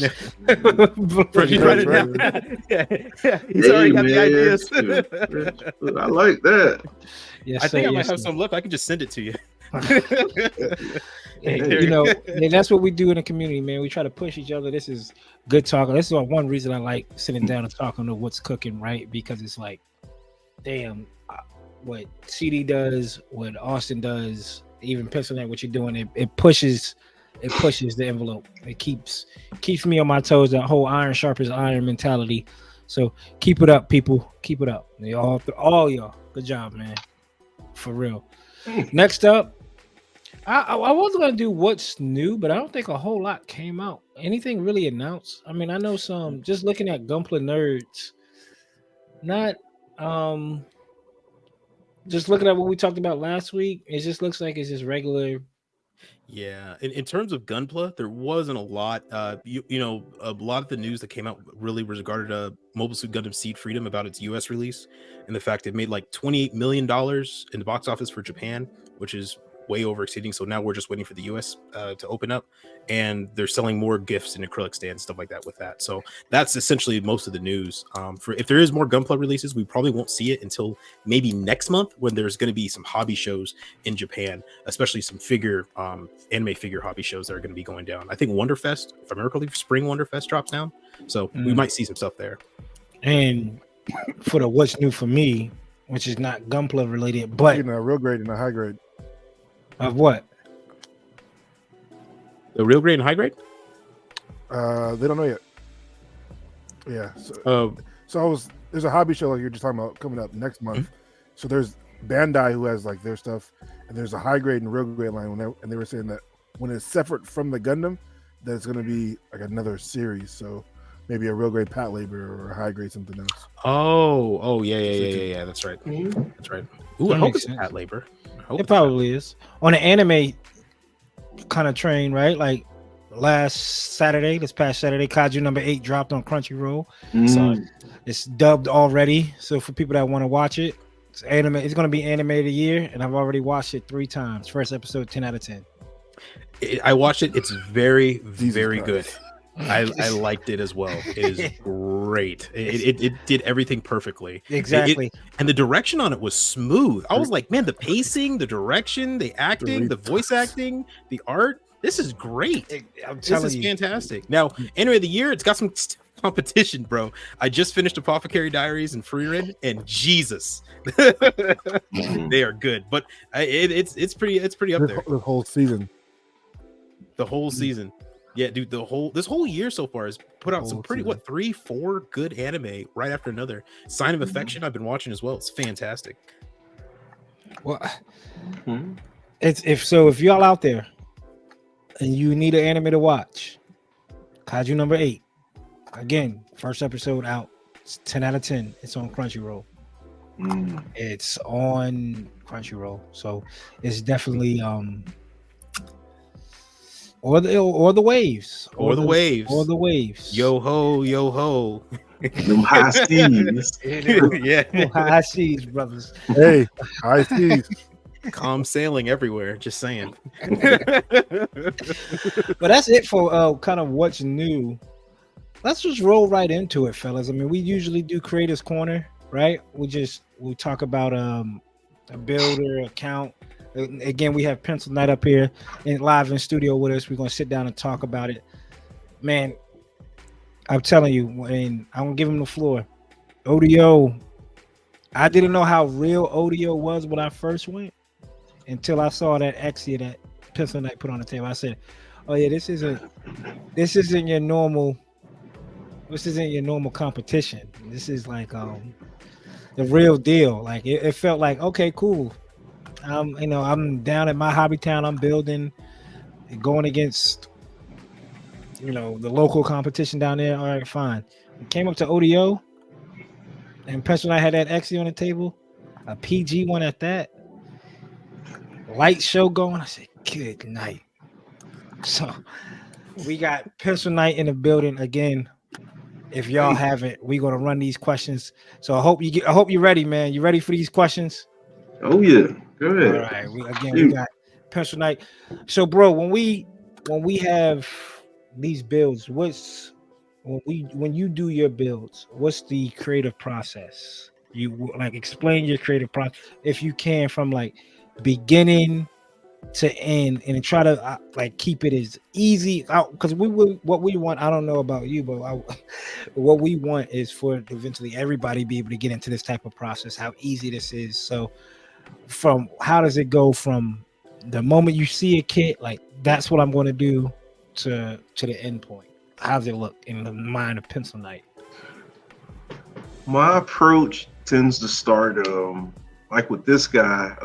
you write it down. Yeah. He's already got the ideas. I like that. Yes, I think I might yes, have sir. some left. I can just send it to you. You know, and that's what we do in the community, man. We try to push each other. This is good talking. This is one reason I like sitting down and talking to what's cooking, right? Because it's like, damn, what CD does, what Austin does, even Pencil what you're doing, it pushes the envelope. It keeps me on my toes. That whole iron sharpens iron mentality. So keep it up, people. Keep it up. All y'all. Good job, man. For real. Next up, I was gonna do what's new, but I don't think a whole lot came out. Anything really announced? I mean, I know some. Just looking at Gunpla Nerds, not just looking at what we talked about last week. It just looks like it's just regular. Yeah, in terms of Gunpla, there wasn't a lot. You know, a lot of the news that came out really was regarded Mobile Suit Gundam Seed Freedom about its U.S. release and the fact it made like $28 million in the box office for Japan, which is way over exceeding. So now we're just waiting for the U.S. To open up, and they're selling more gifts and acrylic stands, stuff like that with that. So that's essentially most of the news. For if there is more Gunpla releases, we probably won't see it until maybe next month when there's going to be some hobby shows in Japan, especially some anime figure hobby shows that are going to be going down. I think Wonderfest, if I remember correctly, Spring Wonderfest drops down, so we might see some stuff there. And for the what's new for me, which is not Gunpla related, but a real grade and a high grade. Of what? The real grade and high grade? They don't know yet. Yeah. So there's a hobby show like you're just talking about coming up next month. Mm-hmm. So there's Bandai who has like their stuff, and there's a high grade and real grade line. And they were saying that when it's separate from the Gundam, that it's going to be like another series. So maybe a real grade Pat Labor or a high grade something else. Oh, yeah. That's right. Mm-hmm. That's right. Ooh, I hope it's Pat Labor. It probably is on an anime kind of train, right? Like this past Saturday, Kaiju number 8 dropped on Crunchyroll. So it's dubbed already. So for people that want to watch it, it's anime. It's going to be anime of the year, and I've already watched it 3 times. First episode, 10 out of 10. I watched it. It's very, very good. I liked it as well. It is great. It did everything perfectly. Exactly. And the direction on it was smooth. I was like, man, the pacing, the direction, the acting, the voice acting, the art. This is great. This is fantastic. Now, anime of the year, it's got some competition, bro. I just finished Apothecary Diaries and Freerin, and Jesus, they are good. But it's pretty up there. The whole season. The whole season. Yeah, dude, this whole year so far has put out some pretty 3-4 good anime right after another. Sign of Affection I've been watching as well. It's fantastic. Well, if y'all out there and you need an anime to watch, Kaiju number 8. Again, first episode out. It's 10 out of 10. It's on Crunchyroll. It's on Crunchyroll. So it's definitely or the waves. Or the waves. Yo ho. Them high seas. Yeah. High seas, brothers. Hey, high seas. Calm sailing everywhere. Just saying. But that's it for kind of what's new. Let's just roll right into it, fellas. I mean, we usually do Creators Corner, right? We talk about a builder account. Again, we have Pencil Knight up here and live in studio with us. We're gonna sit down and talk about it. Man, I'm telling you, and I'm gonna give him the floor. ODO, I didn't know how real ODO was when I first went until I saw that Exia that Pencil Knight put on the table. I said, "Oh yeah, this isn't your normal competition. This is like the real deal." Like it felt like, okay, cool. I'm down at my hobby town. I'm building, going against, the local competition down there. All right, fine. We came up to ODO, and Pencil and I had that XE on the table, a PG one at that. Light show going. I said, good night. So we got Pencil Night in the building again. If y'all haven't, we're gonna run these questions. So I hope you're ready, man. You ready for these questions? Oh yeah, go ahead. All right. We got Pencil Night. So, bro, when we have these builds, when you do your builds, what's the creative process? You like explain your creative process if you can, from like beginning to end, and try to like keep it as easy out, because what we want, I don't know about you, but what we want is for eventually everybody be able to get into this type of process, how easy this is. So from how does it go from the moment you see a kit, like that's what I'm going to do, to the end point? How does it look in the mind of Pencil Night? My approach tends to start like with this guy.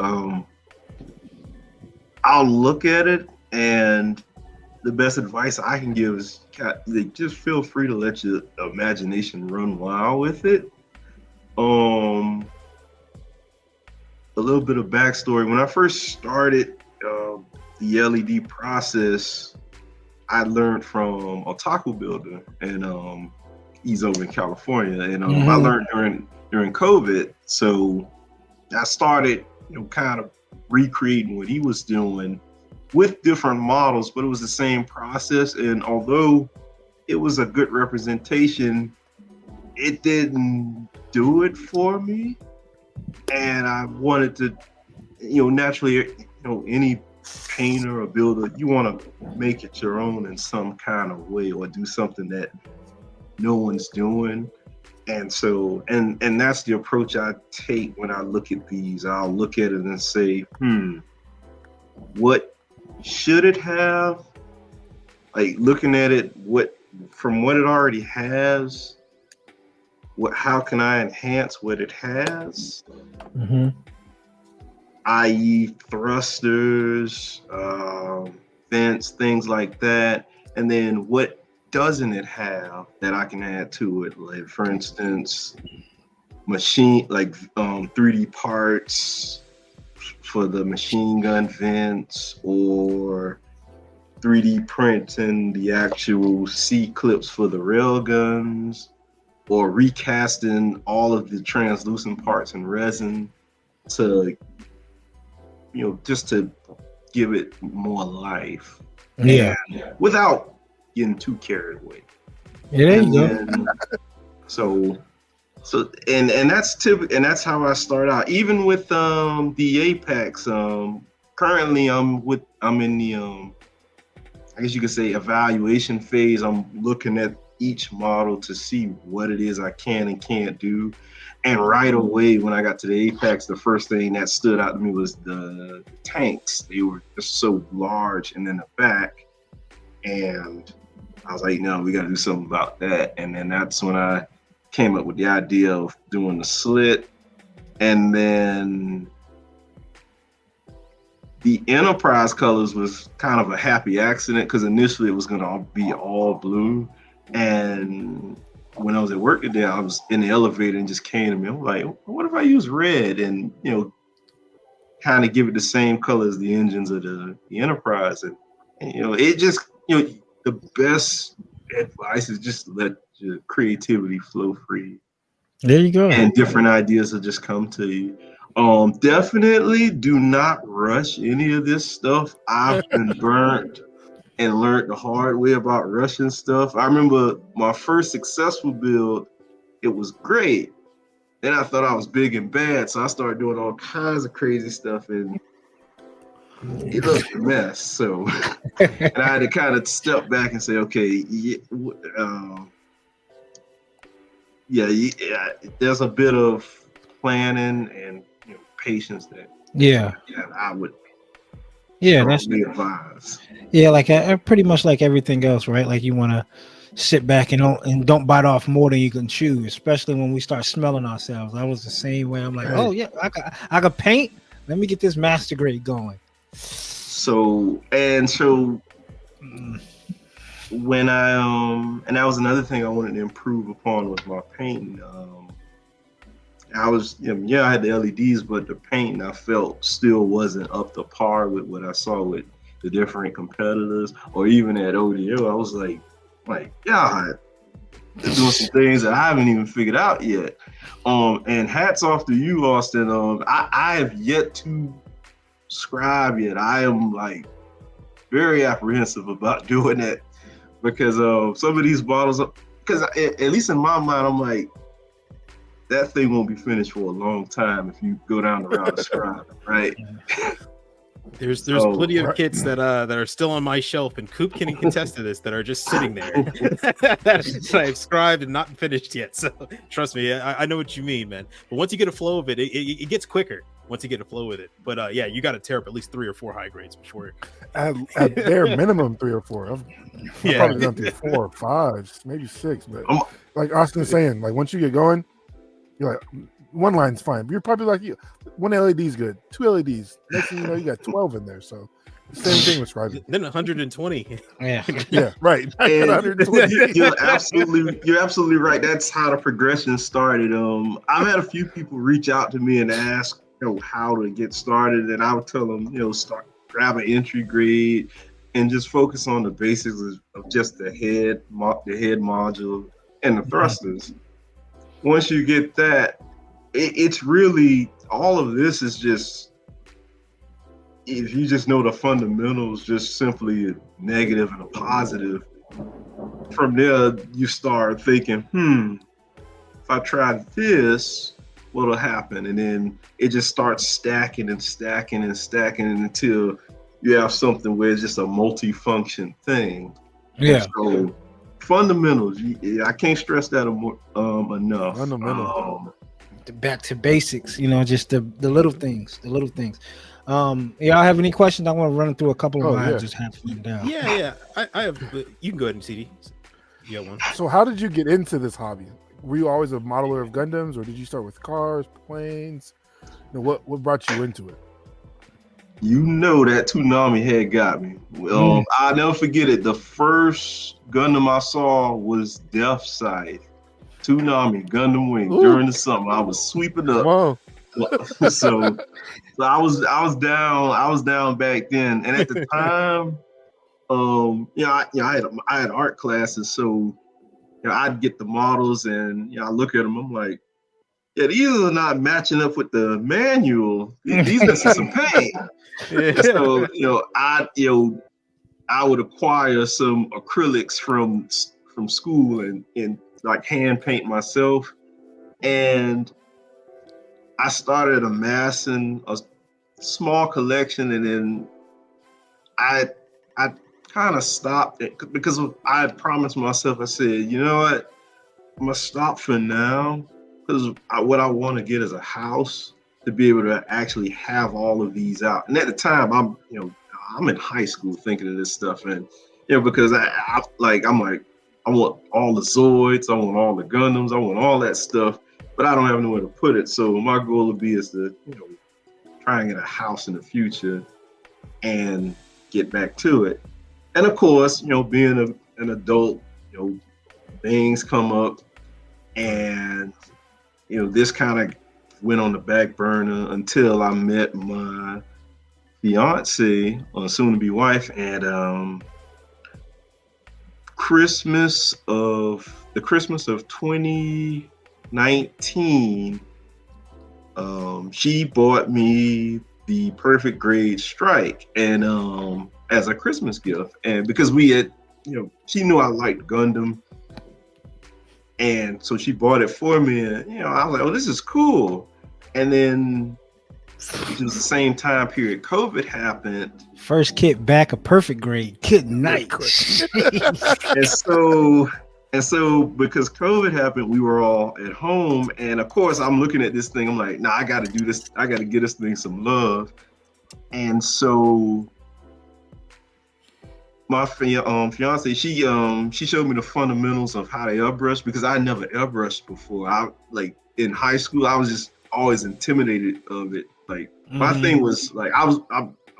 I'll look at it, and the best advice I can give is just feel free to let your imagination run wild with it. A little bit of backstory. When I first started the LED process, I learned from Otaku Builder, and he's over in California, and I learned during COVID. So I started, kind of recreating what he was doing with different models, but it was the same process. And although it was a good representation, it didn't do it for me. And I wanted to, naturally, any painter or builder, you want to make it your own in some kind of way, or do something that no one's doing. And so, and that's the approach I take when I look at these. I'll look at it and say, what should it have? Like looking at it, from what it already has, how can I enhance what it has? I.e. thrusters, vents, things like that. And then what doesn't it have that I can add to it? Like, for instance, 3D parts for the machine gun vents, or 3D printing the actual C clips for the rail guns, or recasting all of the translucent parts in resin to, just to give it more life. Yeah. And without getting too carried away. Yeah, there you go. So and that's typical, and that's how I start out. Even with the Apex, currently I'm in the I guess you could say evaluation phase. I'm looking at each model to see what it is I can and can't do. And right away, when I got to the Apex, the first thing that stood out to me was the tanks. They were just so large and in the back. And I was like, no, we got to do something about that. And then that's when I came up with the idea of doing the slit. And then the Enterprise colors was kind of a happy accident, because initially it was going to be all blue. And when I was at work today, I was in the elevator and just came to me. I'm like, what if I use red and, kind of give it the same color as the engines of the Enterprise? And it just, the best advice is just let your creativity flow free. There you go. And different ideas will just come to you. Definitely do not rush any of this stuff. I've been burnt and learned the hard way about rushing stuff. I remember my first successful build, it was great. Then I thought I was big and bad, so I started doing all kinds of crazy stuff, and it looked a mess. So, and I had to kind of step back and say, okay, there's a bit of planning and patience that I would strongly advise. Yeah, like pretty much like everything else, right? Like you want to sit back and don't bite off more than you can chew, especially when we start smelling ourselves. I was the same way. I'm like, oh yeah, I could paint, Let me get this master grade going. So when and that was another thing I wanted to improve upon was my painting. I was, I had the LEDs, but the painting I felt still wasn't up to par with what I saw with the different competitors, or even at ODO. I was like, yeah, they're doing some things that I haven't even figured out yet. And hats off to you, Austin. I have yet to scribe yet. I am like very apprehensive about doing that because some of these bottles, because at least in my mind, I'm like, that thing won't be finished for a long time if you go down the route of scribing, right? There's plenty of kits that are still on my shelf, and Coop can contest to this, that are just sitting there that I've scribed and not finished yet. So trust me, I know what you mean, man. But once you get a flow of it, it gets quicker. Once you get a flow with it, but yeah, you got to tear up at least 3 or 4 high grades before. At bare minimum 3 or 4. I've probably done through 4 or 5, maybe 6. But like Austin's saying, like once you get going, you're like, one line's fine. But you're probably like, one LED's good, 2 LEDs. Next thing you know, you got 12 in there. So same thing with scribing. Then 120. Yeah, right. You're absolutely right. That's how the progression started. I've had a few people reach out to me and ask, how to get started, and I would tell them, grab an entry grade and just focus on the basics of just the head module and the thrusters. Once you get that, it's really, all of this is just, if you just know the fundamentals, just simply a negative and a positive. From there, you start thinking, if I try this, what'll happen? And then it just starts stacking and stacking and stacking until you have something where it's just a multi-function thing. Yeah. So fundamentals, I can't stress that enough. Fundamentals. Back to basics, just the little things. Y'all have any questions? I want to run through a couple of mine. Yeah. Just have them down. Yeah. I have. You can go ahead and CD. You got one. So how did you get into this hobby? Were you always a modeler of Gundams, or did you start with cars, planes? What brought you into it? That Toonami had got me. I'll never forget it. The first Gundam I saw was Death Sight. Toonami Gundam Wing. During the summer. I was sweeping up. Whoa. So I was down back then, and at the time, I had art classes, so I'd get the models and I look at them. I'm like, yeah, these are not matching up with the manual. These are some paint. So I would acquire some acrylics from school and like hand paint myself, and I started amassing a small collection, and then I kind of stopped it because I had promised myself. I said, you know what, I'm gonna stop for now because what I want to get is a house to be able to actually have all of these out. And at the time, I'm in high school thinking of this stuff, and because I'm like, I want all the Zoids, I want all the Gundams, I want all that stuff, but I don't have nowhere to put it. So my goal would be is to try and get a house in the future and get back to it. And of course, being an adult, things come up, and this kind of went on the back burner until I met my fiance, or soon-to-be wife, at the Christmas of 2019. She bought me the Perfect Grade Strike, and as a Christmas gift, and because we had, she knew I liked Gundam, and so she bought it for me, and I was like, oh, this is cool. And then it was the same time period COVID happened. First kit back, a Perfect Grade. Good night. and so because COVID happened, we were all at home, and of course I'm looking at this thing, I'm like, I gotta do this, I gotta give this thing some love. And so my fiance, she showed me the fundamentals of how to airbrush, because I never airbrushed before. In high school, I was just always intimidated of it. Like my thing was like I'm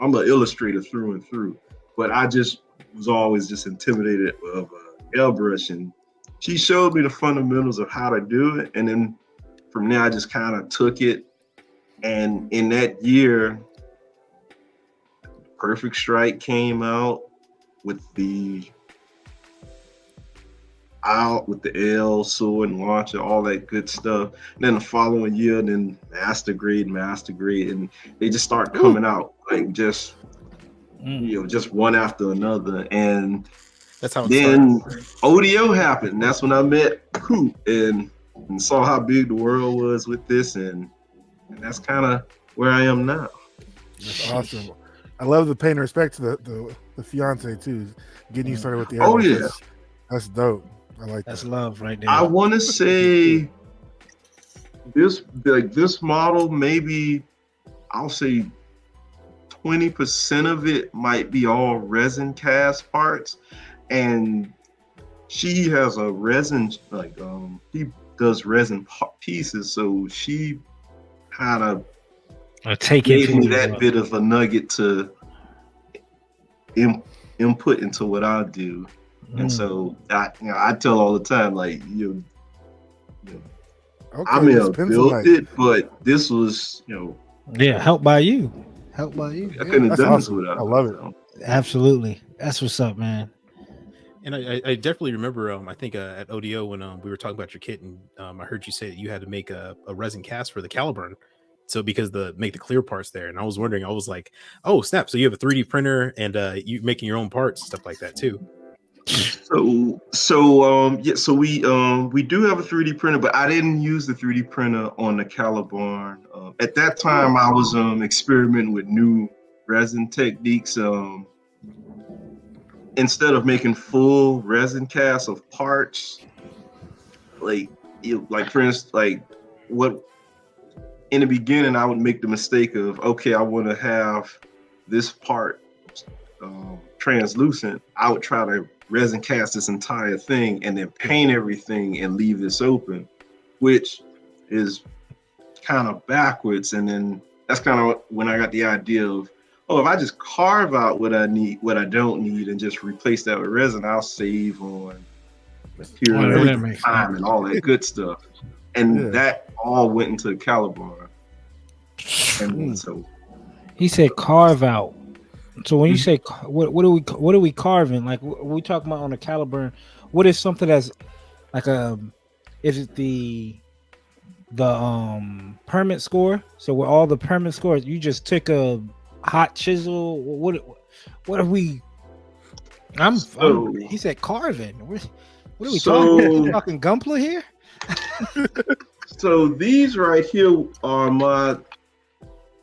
an illustrator through and through, but I just was always just intimidated of airbrush, and she showed me the fundamentals of how to do it, and then from there I just kind of took it, and in that year, Perfect Strike came out with the L sword and launcher, all that good stuff. And then the following year, then Master Grade, and they just start coming out like just just one after another. And that's how it then started. ODO happened. That's when I met Coop and saw how big the world was with this, and that's kind of where I am now. That's awesome. I love the pay and respect to the fiance too, getting you started with the Oh airbrush. yeah, that's dope. I like That's that. love right there. I want to say this model, maybe I'll say 20% of it might be all resin cast parts, and she has a resin he does resin pieces, so she kind of gave me that bit of a nugget to input into what I do. And so I tell all the time, like I may have built it, but this was helped by you. I couldn't have done this without. I love it. Absolutely, that's what's up, man. And I definitely remember, I think at ODO when we were talking about your kit, and I heard you say that you had to make a resin cast for the Caliburn, so because make the clear parts there. And I was wondering, I was like, oh snap! So you have a 3D printer and you making your own parts, stuff like that too. So we do have a 3D printer, but I didn't use the 3D printer on the Caliburn. At that time, I was experimenting with new resin techniques. Instead of making full resin casts of parts, like for instance, what in the beginning I would make the mistake of, okay, I want to have this part translucent. I would try to resin cast this entire thing and then paint everything and leave this open, which is kind of backwards. And then that's kind of when I got the idea of, oh, if I just carve out what I need, what I don't need, and just replace that with resin, I'll save on material, time, and all that good stuff. And that all went into the Caliburn. And so he said carve out. So when you say what are we carving? Like we talking about on the Caliburn? What is something that's like is it the permit score? So with all the permit scores, you just took a hot chisel. What are we? He said carving. What are we talking? Are we talking Gunpla here? So these right here are my,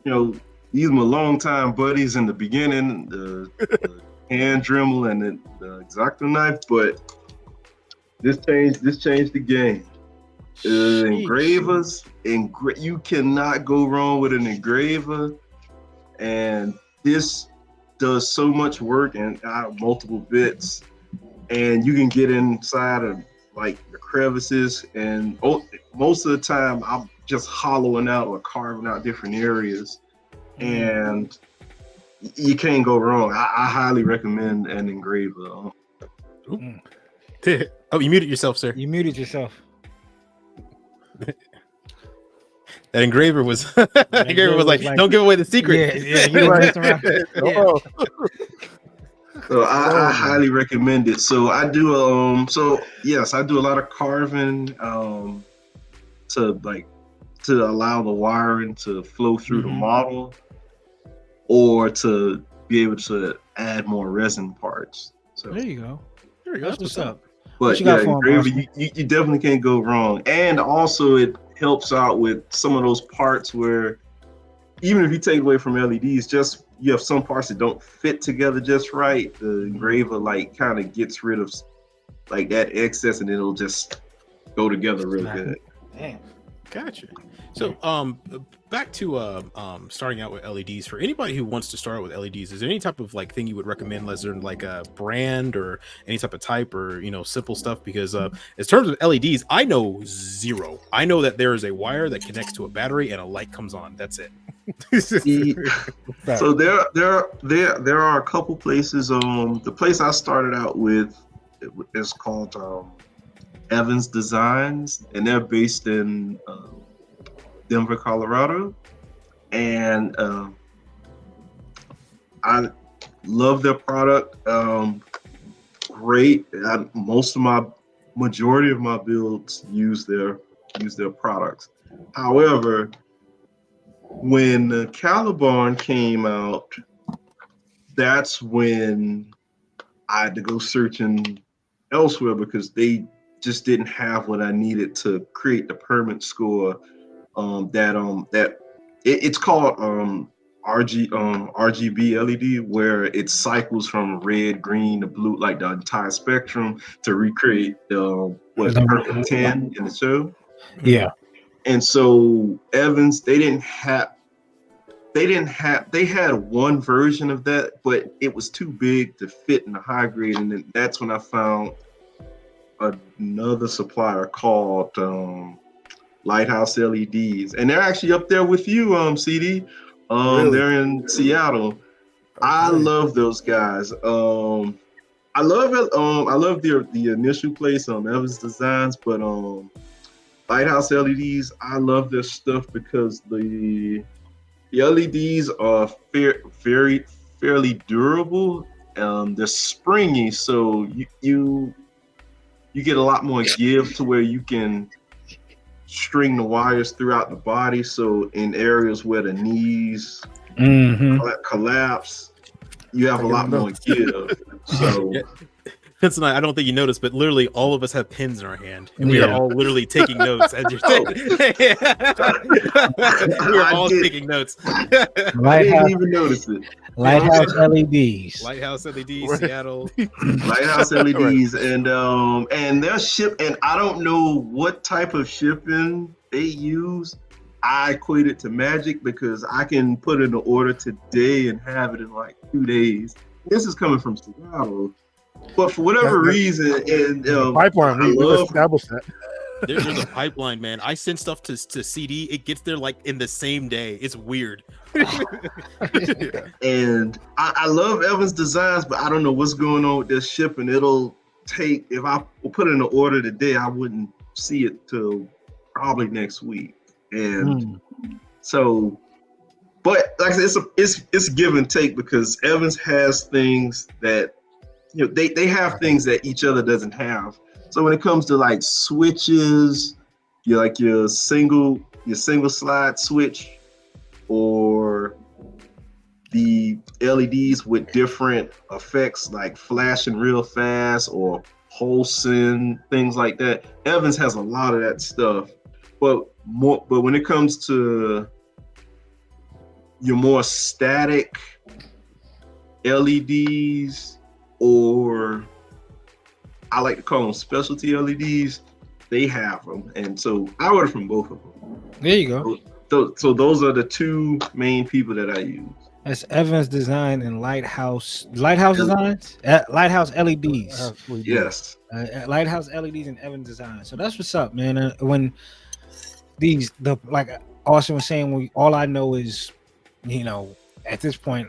these are my longtime buddies in the beginning, the hand Dremel and the X-Acto knife, but this changed the game. Engravers, you cannot go wrong with an engraver, and this does so much work and multiple bits, and you can get inside of like the crevices, and most of the time I'm just hollowing out or carving out different areas, and you can't go wrong. I highly recommend an engraver. Oh, you muted yourself, sir. You muted yourself. That engraver was like, don't give away the secret. Yeah, you right. So I highly recommend it. So I do I do a lot of carving to allow the wiring to flow through the model, or to be able to add more resin parts. So there you go. That's what's up. But engraver, you definitely can't go wrong. And also it helps out with some of those parts where even if you take away from LEDs, just you have some parts that don't fit together just right. The engraver kind of gets rid of that excess, and it'll just go together really good. Damn. Gotcha. So back to starting out with LEDs. For anybody who wants to start out with LEDs, is there any type of thing you would recommend? Is there like a brand or any type of type, or simple stuff? Because in terms of LEDs, I know zero. I know that there is a wire that connects to a battery and a light comes on. That's it. So there are a couple places. The place I started out with is called Evans Designs, and they're based in Denver, Colorado, and I love their product. Great. Majority of my builds use their products. However, when the Caliban came out, that's when I had to go searching elsewhere because they just didn't have what I needed to create the permit score. It's called RGB LED, where it cycles from red, green to blue, like the entire spectrum, to recreate the perfect 10 in the show. Yeah. And so Evans, they had one version of that, but it was too big to fit in the high grade. And then that's when I found another supplier called Lighthouse LEDs, and they're actually up there with you, CD. Really? They're in Seattle. Okay. I love those guys. I love the initial place on Evans Designs, but Lighthouse LEDs, I love their stuff because the LEDs are fairly durable. They're springy, so you get a lot more give to where you can string the wires throughout the body. So in areas where the knees collapse, you have a lot more give. So. Vince and I don't think you noticed, but literally all of us have pens in our hand, and we are all literally taking notes as you're saying. We are all taking notes. I didn't even notice it. Lighthouse LEDs. Lighthouse LEDs, Seattle. Lighthouse LEDs, and their ship. And I don't know what type of shipping they use. I equate it to magic because I can put in an order today and have it in like 2 days. This is coming from Seattle. But for whatever reason, and pipeline, we've established that. There's a pipeline, man. I send stuff to CD. It gets there like in the same day. It's weird. And I love Evans Designs, but I don't know what's going on with their shipping. It'll take, if I put in an order today, I wouldn't see it till probably next week. And so, but like I said, it's give and take because Evans has things that, you know, they have things that each other doesn't have. So when it comes to like switches, your single slide switch, or the LEDs with different effects like flashing real fast or pulsing, things like that. Evans has a lot of that stuff. But when it comes to your more static LEDs, or I like to call them specialty LEDs, they have them. And so I order from both of them. There you go. So those are the two main people that I use. That's Evans Design and Lighthouse Designs? Lighthouse LEDs. Yes. Lighthouse LEDs and Evans Design. So that's what's up, man. When like Austin was saying, all I know is, you know, at this point,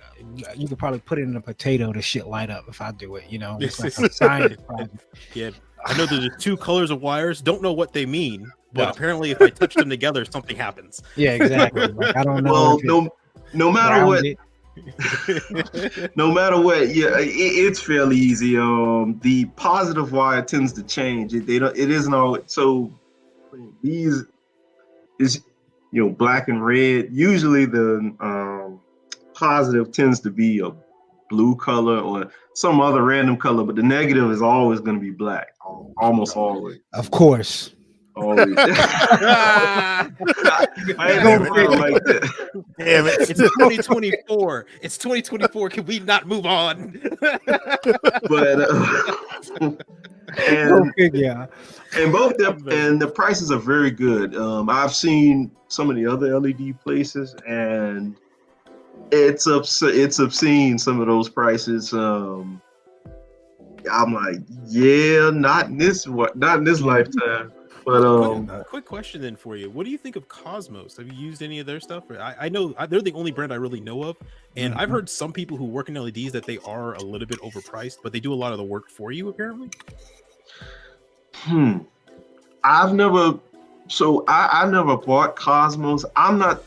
you could probably put it in a potato to shit light up if I do it. You know, it's like a science project. Yeah, I know there's 2 colors of wires. Don't know what they mean, but apparently, if I touch them together, something happens. Yeah, exactly. Like, I don't know. Well, no matter what. No matter what, yeah, it's fairly easy. The positive wire tends to change. It isn't all. So these is, you know, black and red. Usually the positive tends to be a blue color or some other random color, but the negative is always going to be black, almost always. Of course. Always. I ain't like that. Damn it. It's 2024. It's 2024. Can we not move on? But and both them, and the prices are very good. I've seen some of the other LED places, and it's obscene, some of those prices. I'm like, yeah, not in this lifetime. But quick question then for you. What do you think of Cosmos? Have you used any of their stuff? I know they're the only brand I really know of, and I've heard some people who work in LEDs that they are a little bit overpriced, but they do a lot of the work for you apparently. I've never. So I never bought Cosmos. I'm not.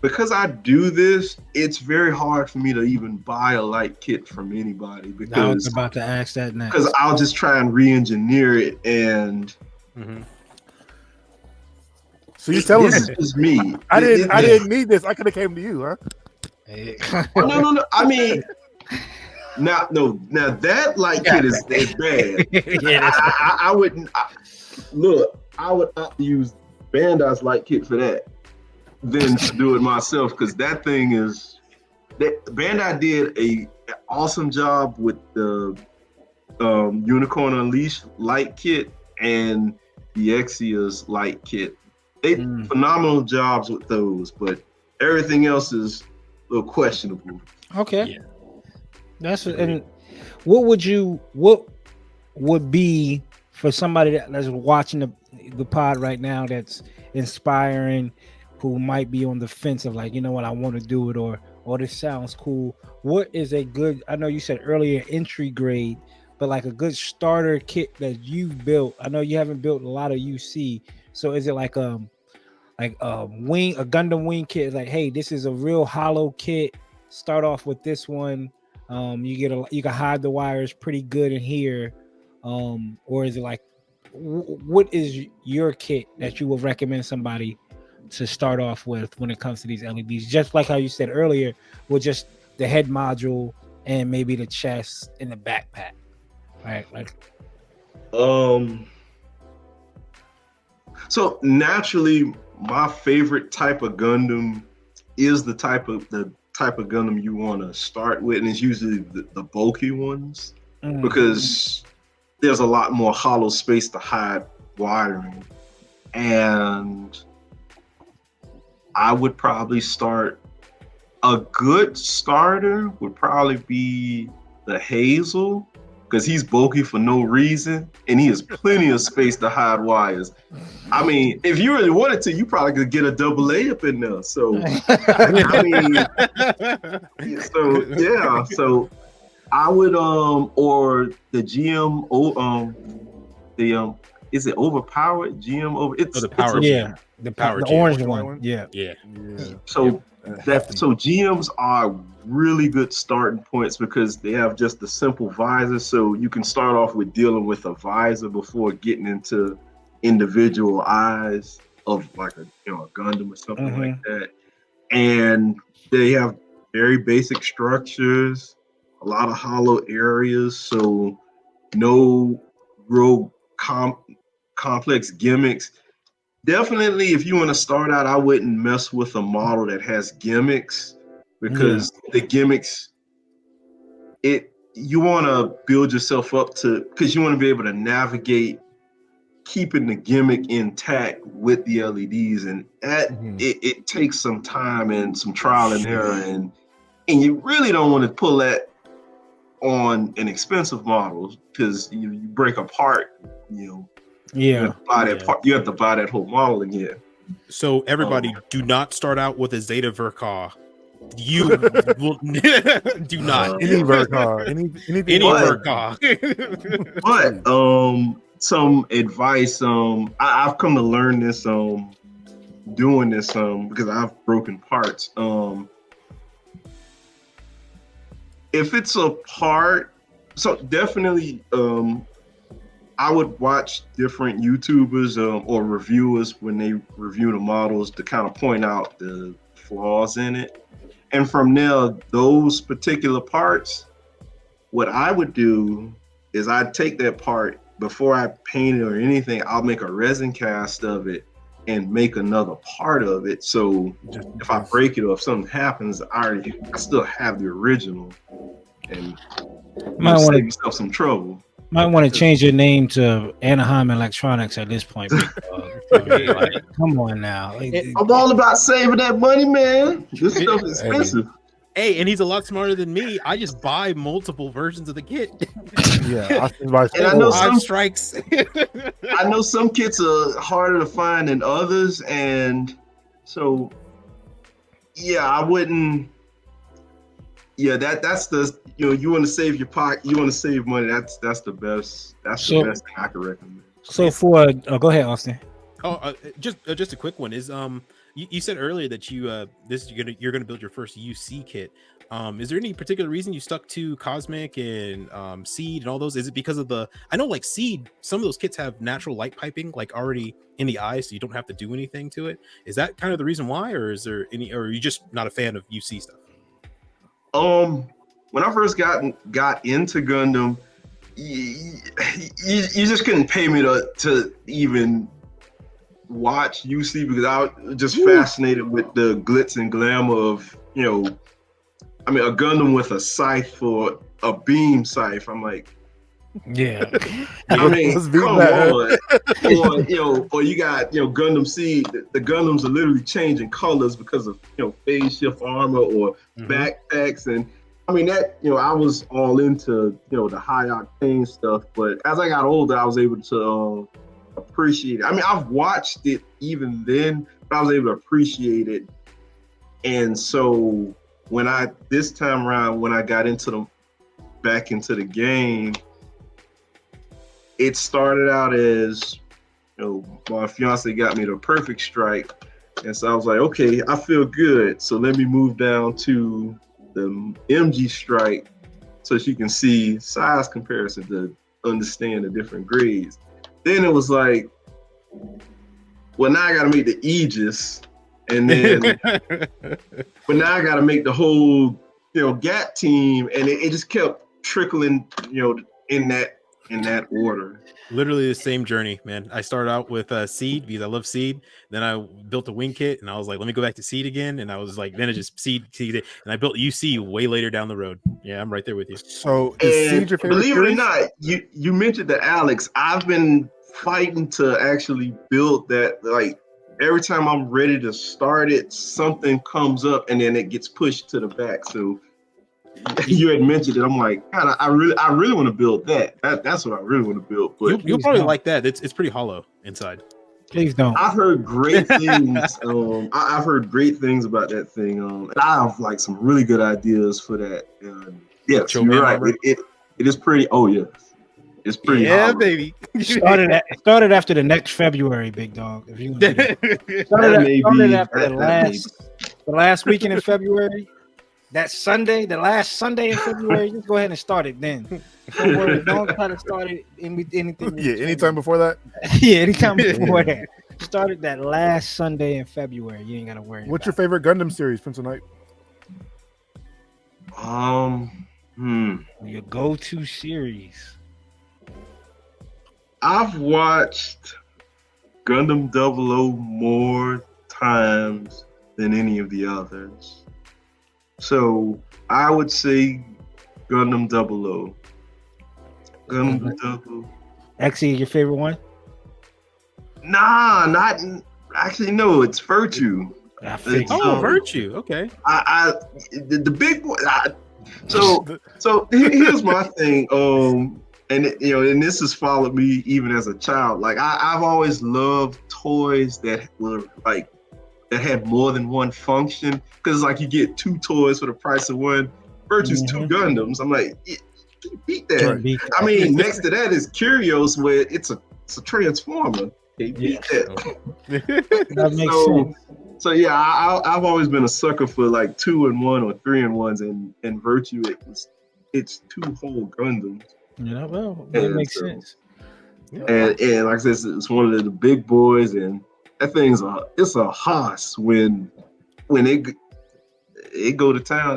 Because I do this, it's very hard for me to even buy a light kit from anybody because I was about to ask that next. Because I'll just try and re-engineer it, and so you're telling this me is just me. I didn't need this. I could have came to you, huh? No. I mean, now that light kit is bad. Yeah, I wouldn't look. I would opt to use Bandai's light kit for that than to do it myself, because that thing is. Bandai did an awesome job with the Unicorn Unleashed light kit and the Exia's light kit. They phenomenal jobs with those, but everything else is a little questionable. Okay. Yeah. And what would be for somebody that's watching the pod right now that's inspiring, who might be on the fence of like, you know what, I want to do it, or this sounds cool. What is a good, I know you said earlier entry grade, but like a good starter kit that you've built? I know you haven't built a lot of UC, so is it like a Gundam wing kit? Like, hey, this is a real hollow kit. Start off with this one. You can hide the wires pretty good in here. Or is it like, what is your kit that you would recommend somebody to start off with when it comes to these LEDs? Just like how you said earlier, with just the head module and maybe the chest and the backpack, right? Like, so naturally, my favorite type of Gundam is the type of Gundam you want to start with, and it's usually the bulky ones, because there's a lot more hollow space to hide wiring. And I would probably start, a good starter would probably be the Hazel, because he's bulky for no reason, and he has plenty of space to hide wires. I mean, if you really wanted to, you probably could get a double A up in there. So, I mean, so I would, or the GM, is it overpowered? GM over? It's the power. The orange one. Yeah. So GMs are really good starting points because they have just a simple visor. So you can start off with dealing with a visor before getting into individual eyes of like a Gundam or something like that. And they have very basic structures, a lot of hollow areas, so no real complex gimmicks. Definitely, if you want to start out, I wouldn't mess with a model that has gimmicks, because the gimmicks, you want to build yourself up to, because you want to be able to navigate keeping the gimmick intact with the LEDs, and that it takes some time and some trial and error, and you really don't want to pull that on an expensive model, because you break apart, you have to buy that whole model again. So everybody, do not start out with a Zeta Verka. You will do not any Verka, anything Verka. But some advice. I've come to learn this doing this because I've broken parts. If it's a part, so definitely I would watch different YouTubers or reviewers when they review the models to kind of point out the flaws in it. And from there, those particular parts, what I would do is I'd take that part, before I paint it or anything, I'll make a resin cast of it and make another part of it. So if I break it or if something happens, I still have the original, and save yourself some trouble. Might want to change your name to Anaheim Electronics at this point. Come on now. I'm all about saving that money, man. This stuff is expensive. Hey, and he's a lot smarter than me. I just buy multiple versions of the kit. Yeah, Austin buys And I know Five strikes. I know some kits are harder to find than others, and so yeah, I wouldn't. Yeah, that's the you want to save your pocket, you want to save money. That's the best. That's the best thing I can recommend. So go ahead, Austin. Just a quick one is you said earlier that you're gonna build your first UC kit. Is there any particular reason you stuck to Cosmic and Seed and all those? Is it because of I know like Seed, some of those kits have natural light piping like already in the eye, so you don't have to do anything to it. Is that kind of the reason why, or is there any, or are you just not a fan of UC stuff? When I first got into Gundam, you just couldn't pay me to even watch UC because I was just fascinated with the glitz and glamour of a Gundam with a scythe for a beam scythe. I'm like, yeah. I mean, come on. Or you got Gundam Seed. The Gundams are literally changing colors because of phase shift armor or backpacks, and I mean that I was all into the high octane stuff. But as I got older, I was able to appreciate it. I mean, I've watched it even then, but I was able to appreciate it. And so this time around when I got back into the game, it started out as my fiance got me the perfect strike, and so I was like, okay, I feel good, so let me move down to the MG strike so she can see size comparison to understand the different grades. Then it was like, well, now I got to make the Aegis, and then but now I got to make the whole GAT team, and it just kept trickling in that order. Literally the same journey, man. I started out with Seed because I love Seed. Then I built a wing kit, and I was like, let me go back to Seed again. And I was like, then it just Seed, and I built UC way later down the road. Yeah, I'm right there with you. So is Seed your favorite believe series? it or not, you mentioned the Alex. I've been fighting to actually build that. Like every time I'm ready to start it, something comes up, and then it gets pushed to the back. So you had mentioned it. I'm like, God, I really want to build that. That's what I really want to build. But you'll probably like that. It's pretty hollow inside. Please don't. I've heard great things. I've heard great things about that thing. And I have like some really good ideas for that. Yes, you're right. It is pretty. Oh yes, it's pretty. Yeah, hollow. baby. started after the next February, big dog. If you started after the last weekend in February. That Sunday, the last Sunday in February, just go ahead and start it then. Don't worry, don't try to start it anything. Yeah, anytime before that. Yeah, anytime before that. Started that last Sunday in February. You ain't gotta worry. What's your favorite Gundam series, Prince of Night? Your go-to series. I've watched Gundam 00 more times than any of the others. So I would say Gundam 00. Gundam 00. Actually, your favorite one? Nah, not actually. No, it's Virtue. Virtue. Okay. The big one. So here's my thing. And this has followed me even as a child. Like I've always loved toys that were like that had more than one function, because like you get two toys for the price of one. Virtue's two Gundams. I'm like, beat that. I mean, next to that is Curios, where it's a Transformer. They beat that. That makes sense. So yeah, I've always been a sucker for like 2-in-1 or 3-in-1s, and Virtue it's two whole Gundams. Yeah, well, that makes sense. And like I said, it's one of the big boys, and that thing's it's a hoss when it go to town.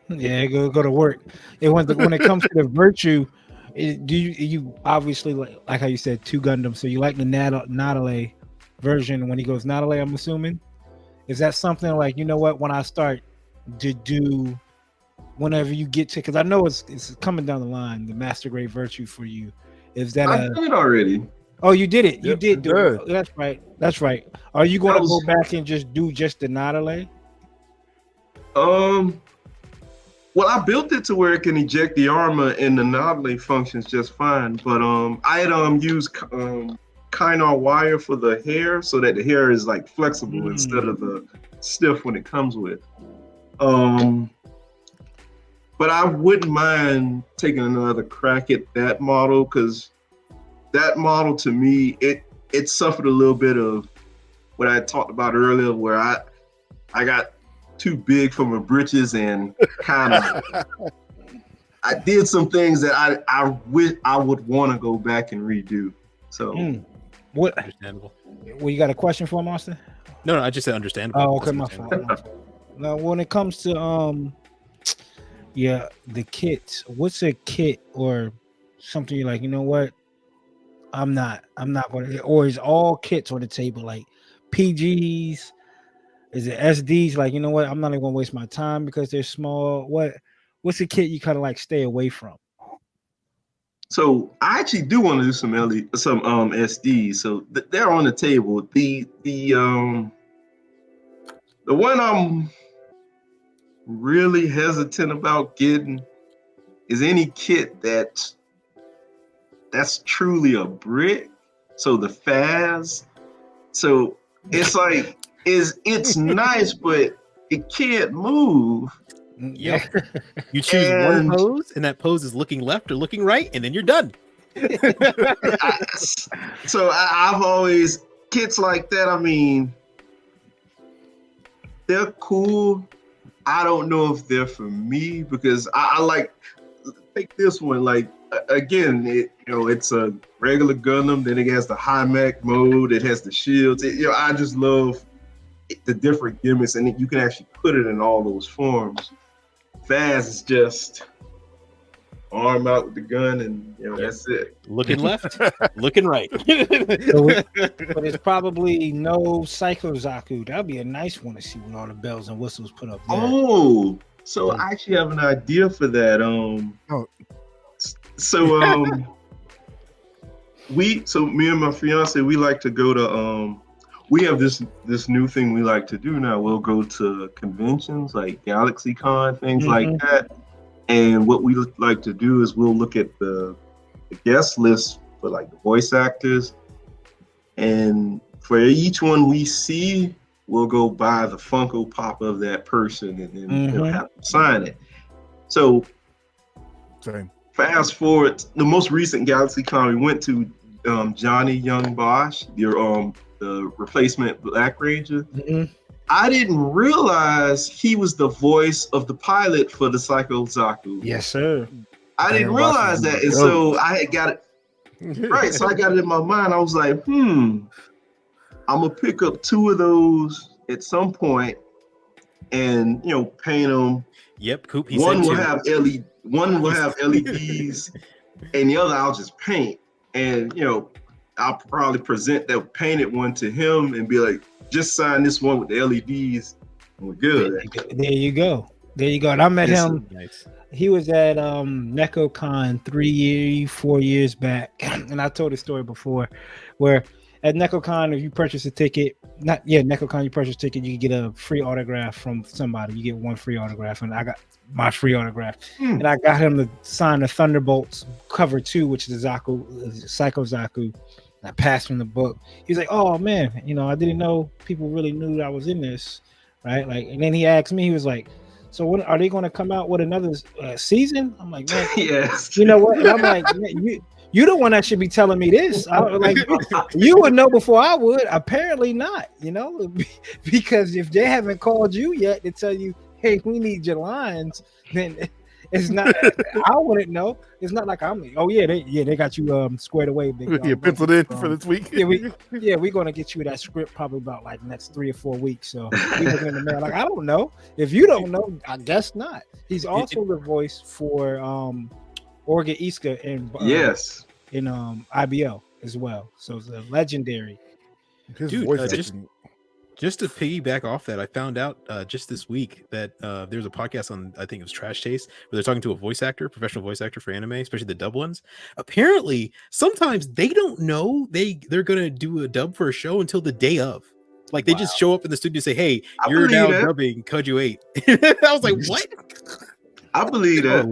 Go to work. And when it comes to the Virtue, do you obviously like how you said two Gundams? So you like the Natale version when he goes Natale? I'm assuming. Is that something like, you know what, when I start to do, whenever you get to, because I know it's coming down the line, the Master Grade Virtue for you. Is that I did it already? Oh, you did it. Yep, you did do it. That's right. Are you going to go back and just do just the Natale? Well, I built it to where it can eject the armor and the noddling functions just fine. But I had used Kynar wire for the hair so that the hair is like flexible instead of the stiff when it comes with. But I wouldn't mind taking another crack at that model because that model to me it suffered a little bit of what I talked about earlier, where I got too big for my britches and kind of I did some things that I wish I would want to go back and redo. So what? Understandable. Well, you got a question for him, Austin? No, I just said understandable. Oh, okay, my fault. Now, when it comes to the kits, what's a kit or something you're like, you know what? I'm not gonna, or is all kits on the table, like PGs? Is it SDs? Like, you know what? I'm not even gonna waste my time because they're small. What's a kit you kind of like stay away from? So I actually do want to do some SDs. So they're on the table. The one I'm really hesitant about getting is any kit that's truly a brick. So the FAS. So it's like it's nice, but it can't move. Yeah. You choose one pose, and that pose is looking left or looking right, and then you're done. So I've always kits like that. I mean, they're cool. I don't know if they're for me because I like take this one. Like again, it's a regular Gundam. Then it has the high mech mode. It has the shields. I just love the different gimmicks, and you can actually put it in all those forms. Fast is just arm out with the gun, and that's it. Looking left, looking right. But it's probably no Psycho Zaku. That'd be a nice one to see with all the bells and whistles put up there. Oh, so I actually have an idea for that. Me and my fiance, we like to go to we have this new thing we like to do now. We'll go to conventions like GalaxyCon, things like that. And what we like to do is we'll look at the guest list for like the voice actors. And for each one we see, we'll go buy the Funko Pop of that person and then they'll have to sign it. So fast forward, the most recent GalaxyCon we went to, Johnny Young Bosch, the replacement Black Ranger. I didn't realize he was the voice of the pilot for the Psycho Zaku. Yes, sir. I didn't realize that. And so I had got it right. So I got it in my mind. I was like, I'm gonna pick up 2 of those at some point and paint them. Yep, Coop. One will have LEDs, and the other I'll just paint. And I'll probably present that painted one to him and be like, just sign this one with the LEDs. And we're good. There you go. And I met him. Nice. He was at NecoCon 4 years back. And I told the story before where at NecoCon, if you purchase a ticket, NecoCon, you purchase a ticket, you can get a free autograph from somebody. You get one free autograph. And I got my free autograph. And I got him to sign the Thunderbolts cover 2, which is Psycho Zaku. I passed him the book. He was like, "Oh man, I didn't know people really knew I was in this, right?" Like, and then he asked me, he was like, "So when are they going to come out with another season?" I'm like, "Man, yes." You know what?" And I'm like, man, "You the one that should be telling me this. You would know before I would. Apparently not, because if they haven't called you yet to tell you, hey, we need your lines, then." It's not. I wouldn't know. It's not like I'm. Oh yeah, they got you squared away. Big, penciled in for this week. We're gonna get you that script probably about like next 3 or 4 weeks. So we looking in the mail. Like I don't know. If you don't know, I guess not. He's also the voice for Orga Iska in IBO as well. So it's a legendary. Just to piggyback off that, I found out just this week that there's a podcast on, I think it was Trash Taste, where they're talking to a professional voice actor for anime, especially the dub ones. Apparently, sometimes they don't know they're going to do a dub for a show until the day of. Like, they just show up in the studio and say, hey, you're now dubbing Koju 8. I was like, what? I believe that.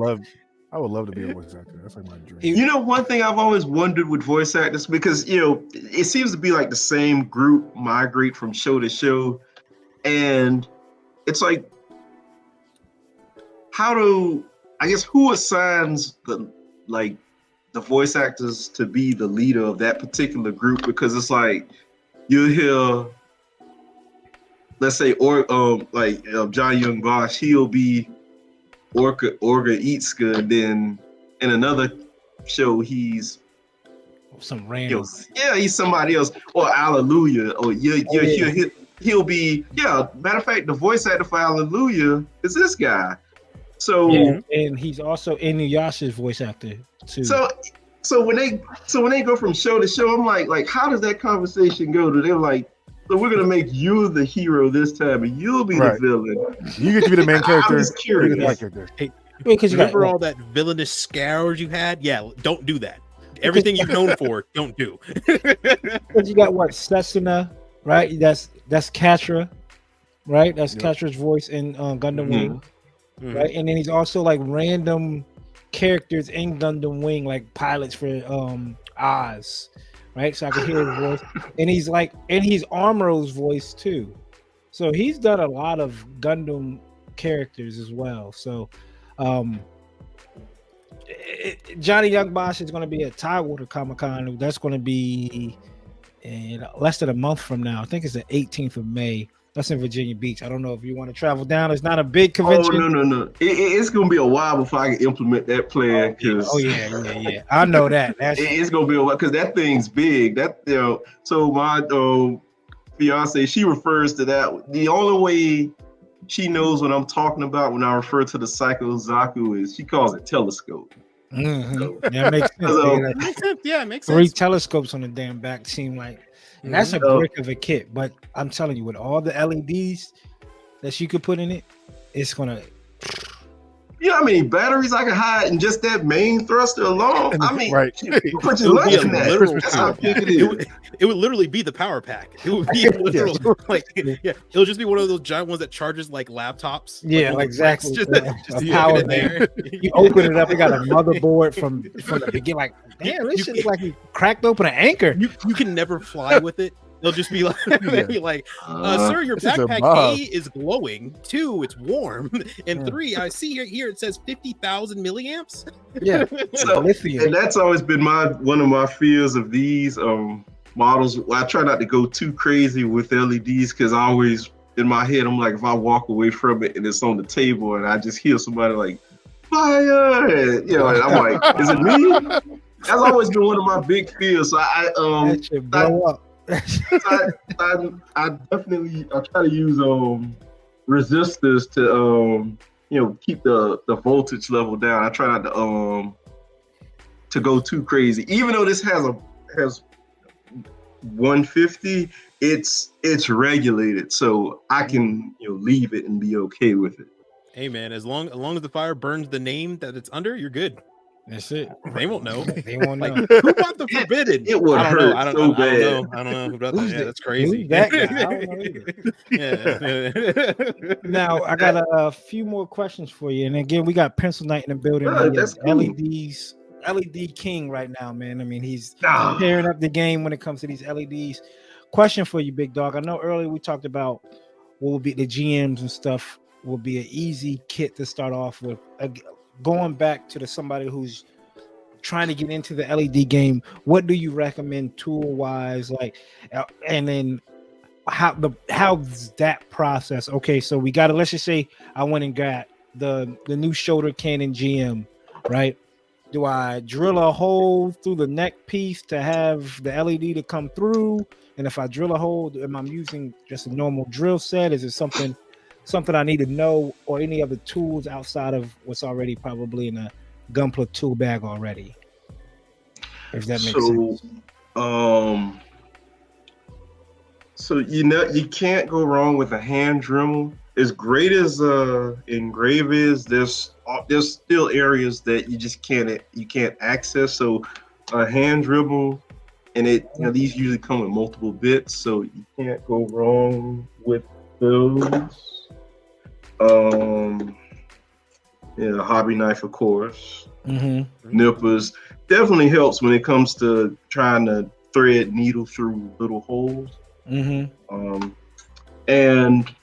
I would love to be a voice actor. That's like my dream. You know, one thing I've always wondered with voice actors, because it seems to be like the same group migrate from show to show, and it's like, who assigns the voice actors to be the leader of that particular group? Because it's like you'll hear, let's say, Johnny Young Bosch, he'll be Orga Itzka, and then in another show he's some random. He's somebody else, or Hallelujah, or he'll be matter of fact, the voice actor for Hallelujah is this guy. So and he's also Inuyasha's voice actor too. So when they go from show to show, I'm like, how does that conversation go? They're like, so we're gonna make you the hero this time, and you'll be the villain. You get to be the main character. I'm just curious. Hey, remember all that villainous scours you had? Yeah, don't do that. Everything you've known for, don't do. Because you got Setsuna, right? That's Katra, right? That's Katra's voice in Gundam Wing, right? And then he's also like random characters in Gundam Wing, like pilots for Oz, right? So I can hear his voice, and he's Armoro's voice too. So he's done a lot of Gundam characters as well. So Johnny Young Bosch is going to be at Tidewater Comic-Con. That's going to be in less than a month from now. I think it's the 18th of May. That's in Virginia Beach. I don't know if you want to travel down. It's not a big convention. Oh, no. It's going to be a while before I can implement that plan. Yeah. I know that. It's going to be a while because that thing's big. So my fiance, she refers to that. The only way she knows what I'm talking about when I refer to the Psycho Zaku is she calls it telescope. Mm-hmm. So, yeah, it makes sense. It makes sense. 3 telescopes on the damn back seem like, and that's a brick of a kit. But I'm telling you, with all the LEDs that you could put in it, it's gonna. You know how many batteries I can hide in just that main thruster alone? I mean, right. Put your lunch in that. That's how big it is. It would literally be the power pack. It would be literal, it'll just be one of those giant ones that charges like laptops. Yeah, exactly. Just a power bank. You open it up, it got a motherboard from the beginning. Like, damn, this shit is like you cracked open an anchor. You can never fly with it. They'll just be like, sir, your backpack A is glowing. 2, it's warm. And 3, I see here it says 50,000 milliamps. Yeah. And that's always been one of my fears of these models. I try not to go too crazy with LEDs because I always, in my head, I'm like, if I walk away from it and it's on the table and I just hear somebody like, fire, and I'm like, is it me? That's always been one of my big fears. So that should blow up. I definitely try to use resistors to keep the voltage level down. I try not to go too crazy. Even though this has 150, it's regulated, so I can leave it and be okay with it. Hey man, as long as the fire burns the name that it's under, you're good. That's it. They won't know. They won't know. Who bought the forbidden? It would hurt so bad. I don't know who bought that. Yeah, that's crazy. That guy? I don't know either. Now I got a few more questions for you, and again, we got Pencil Knight in the building. That's cool. LED king right now, man. I mean, he's tearing up the game when it comes to these LEDs. Question for you, big dog. I know earlier we talked about what will be the GMs and stuff will be an easy kit to start off with. Going back to somebody who's trying to get into the LED game, what do you recommend tool-wise? And then how's that process? Okay, so we got let's just say I went and got the new shoulder cannon GM, right? Do I drill a hole through the neck piece to have the LED to come through? And if I drill a hole, am I using just a normal drill set? Is it something I need to know, or any other tools outside of what's already probably in a Gunpla tool bag already? If that makes sense. So you can't go wrong with a hand Dremel. As great as engrave is, there's still areas that you just can't access. So a hand Dremel, and these usually come with multiple bits, so you can't go wrong with those. Yeah, a hobby knife, of course. Mm-hmm. Nippers definitely helps when it comes to trying to thread needle through little holes. Mm-hmm. And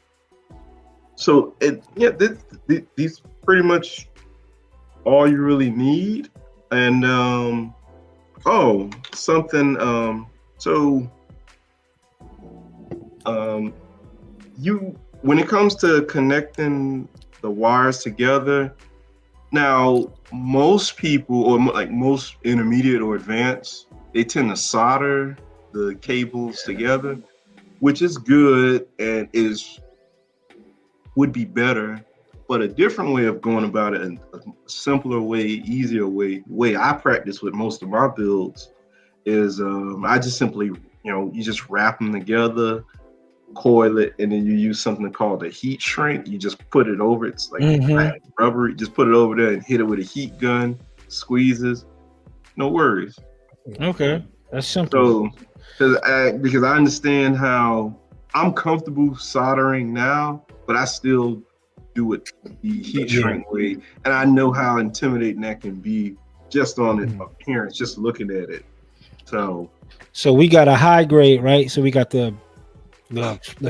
so these pretty much all you really need. And oh, something. So um, you when it comes to connecting the wires together, now most people or like most intermediate or advanced, they tend to solder the cables together, which is good and is would be better. But a different way of going about it, and a simpler way, easier way I practice with most of my builds is I just simply, you just wrap them together, coil it, and then you use something called a heat shrink. You just put it over. It's like Mm-hmm. rubber. You just put it over there and hit it with a heat gun. Squeezes. No worries. Okay, that's simple. So, because I understand how I'm comfortable soldering now, but I still do it the heat Yeah. shrink way, and I know how intimidating that can be just on its Mhm. appearance, just looking at it. So we got a high grade, right? So we got the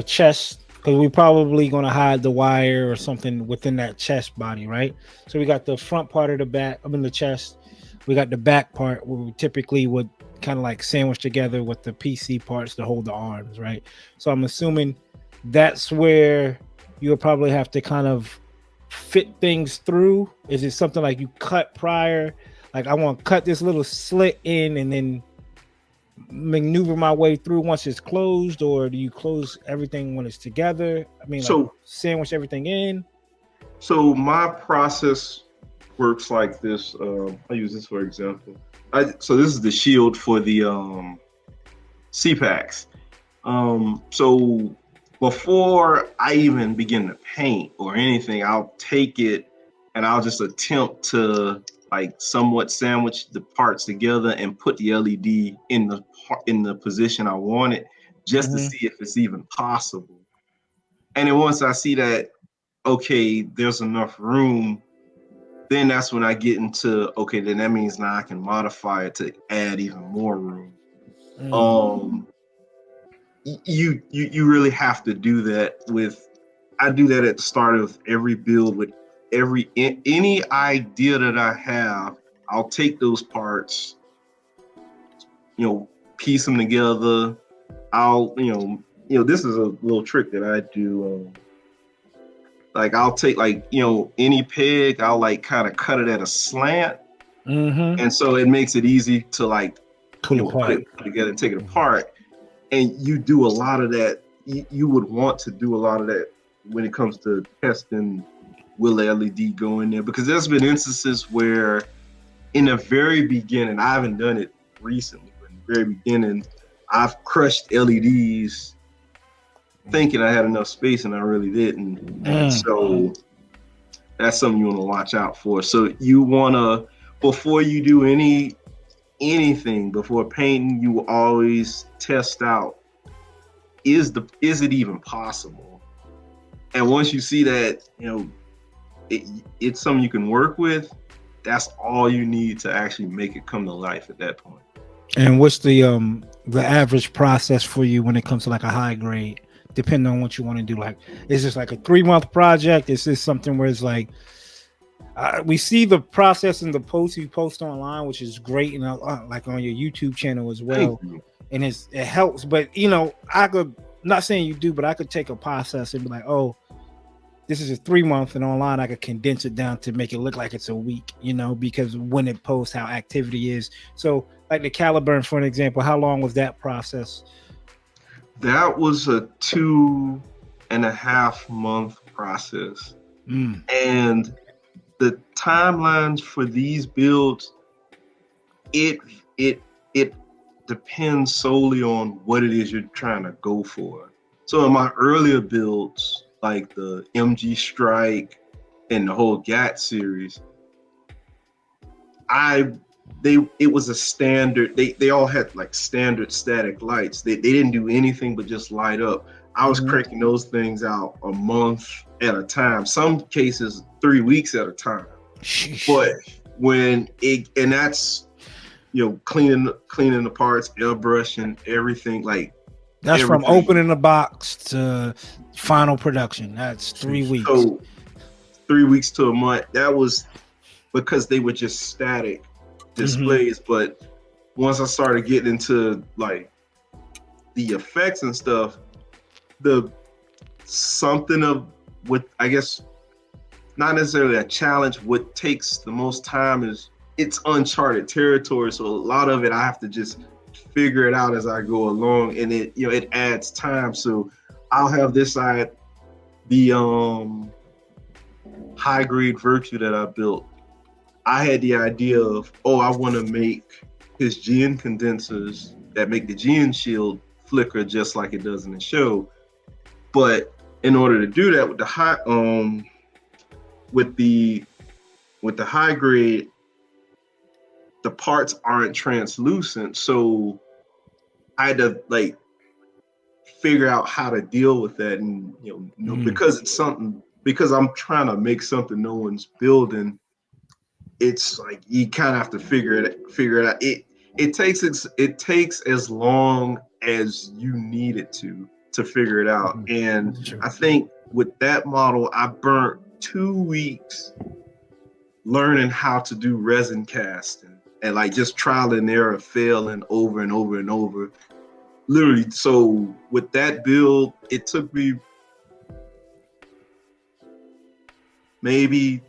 chest, because we're probably going to hide the wire or something within that chest body, right? So we got the front part of the back, I mean the chest. We got the back part where we typically would kind of like sandwich together with the PC parts to hold the arms, right? So I'm assuming that's where you'll probably have to kind of fit things through. Is it something like you cut prior? Like I want to cut this little slit in and then maneuver my way through once it's closed, or do you close everything when it's together? I mean, like So sandwich everything in. so my process works like this. I use this for example. So this is the shield for the CPACs. So before I even begin to paint or anything, I'll take it and I'll just attempt to like somewhat sandwich the parts together and put the LED in the position I want it, just to Mm-hmm. see if it's even possible. And then once I see that, okay, there's enough room, then that's when I get into okay, then that means now I can modify it to add even more room. Um, you really have to do that with. I do that at the start of every build with any idea that I have. I'll take those parts, piece them together. I'll this is a little trick that I do. Like I'll take like any peg, I'll like kind of cut it at a slant, Mm-hmm. and so it makes it easy to like Pull put apart. it together and take it apart. And you do a lot of that. You would want to do a lot of that when it comes to testing, will the LED go in there? Because there's been instances where in the very beginning, I haven't done it recently, but in the very beginning, I've crushed LEDs thinking I had enough space and I really didn't. And so that's something you want to watch out for. So you want to, before you do anything, before painting, you always test out, is it even possible? And once you see that, it's something you can work with, that's all you need to actually make it come to life at that point. And what's the average process for you when it comes to like a high grade, depending on what you want to do? Like, is this like a 3-month project? Is this something where it's like we see the process in the posts you post online, which is great, and like on your YouTube channel as well, and it helps. But I could, not saying you do, but I could take a process and be like, oh, this is a 3-month, and online I could condense it down to make it look like it's a week, because when it posts how activity is. So like the Caliburn, for an example, how long was that process? That was a 2.5-month process. And the timelines for these builds, it depends solely on what it is you're trying to go for. So in my earlier builds, like the MG Strike and the whole GAT series, it was a standard. They all had like standard static lights. They didn't do anything but just light up. I was cranking those things out a month at a time. Some cases 3 weeks at a time. Sheesh. But and that's cleaning the parts, airbrushing, everything like. That's everything. from opening the box to final production. That's 3 weeks. So 3 weeks to a month. That was because they were just static displays. But once I started getting into like the effects and stuff, something of what I guess not necessarily a challenge. What takes the most time is it's uncharted territory. So a lot of it I have to just figure it out as I go along, and it adds time. So I'll have this side, the high grade Virtue that I built. I had the idea of, I want to make his GN condensers that make the GN shield flicker just like it does in the show. But in order to do that with the high high grade, the parts aren't translucent, so I had to like figure out how to deal with that, and because I'm trying to make something no one's building. It's like you kind of have to figure it out. It takes as long as you need it to figure it out. And I think with that model, I burnt 2 weeks learning how to do resin casting. And like just trial and error, failing over and over and over. Literally, so with that build, it took me maybe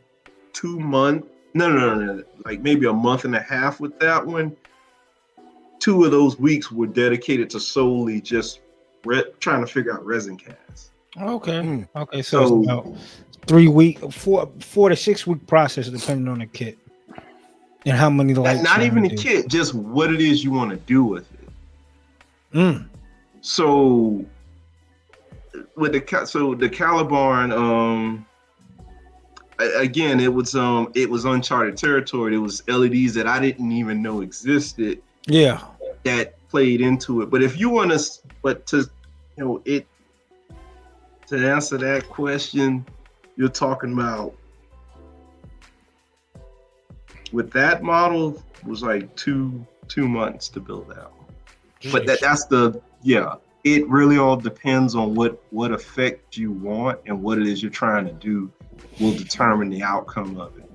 2 months. No, like maybe a month and a half with that one. 2 of those weeks were dedicated to solely just trying to figure out resin cast. Okay. Okay. So it's about 3 week, 4 to 6 week process, depending on the kit. And how many lights? Not even the kit, just what it is you want to do with it. So with the Calibarn, again, it was uncharted territory. It was LEDs that I didn't even know existed. Yeah, that played into it. But if you want to answer that question, you're talking about. With that model was like two months to build out. But it really all depends on what effect you want, and what it is you're trying to do will determine the outcome of it.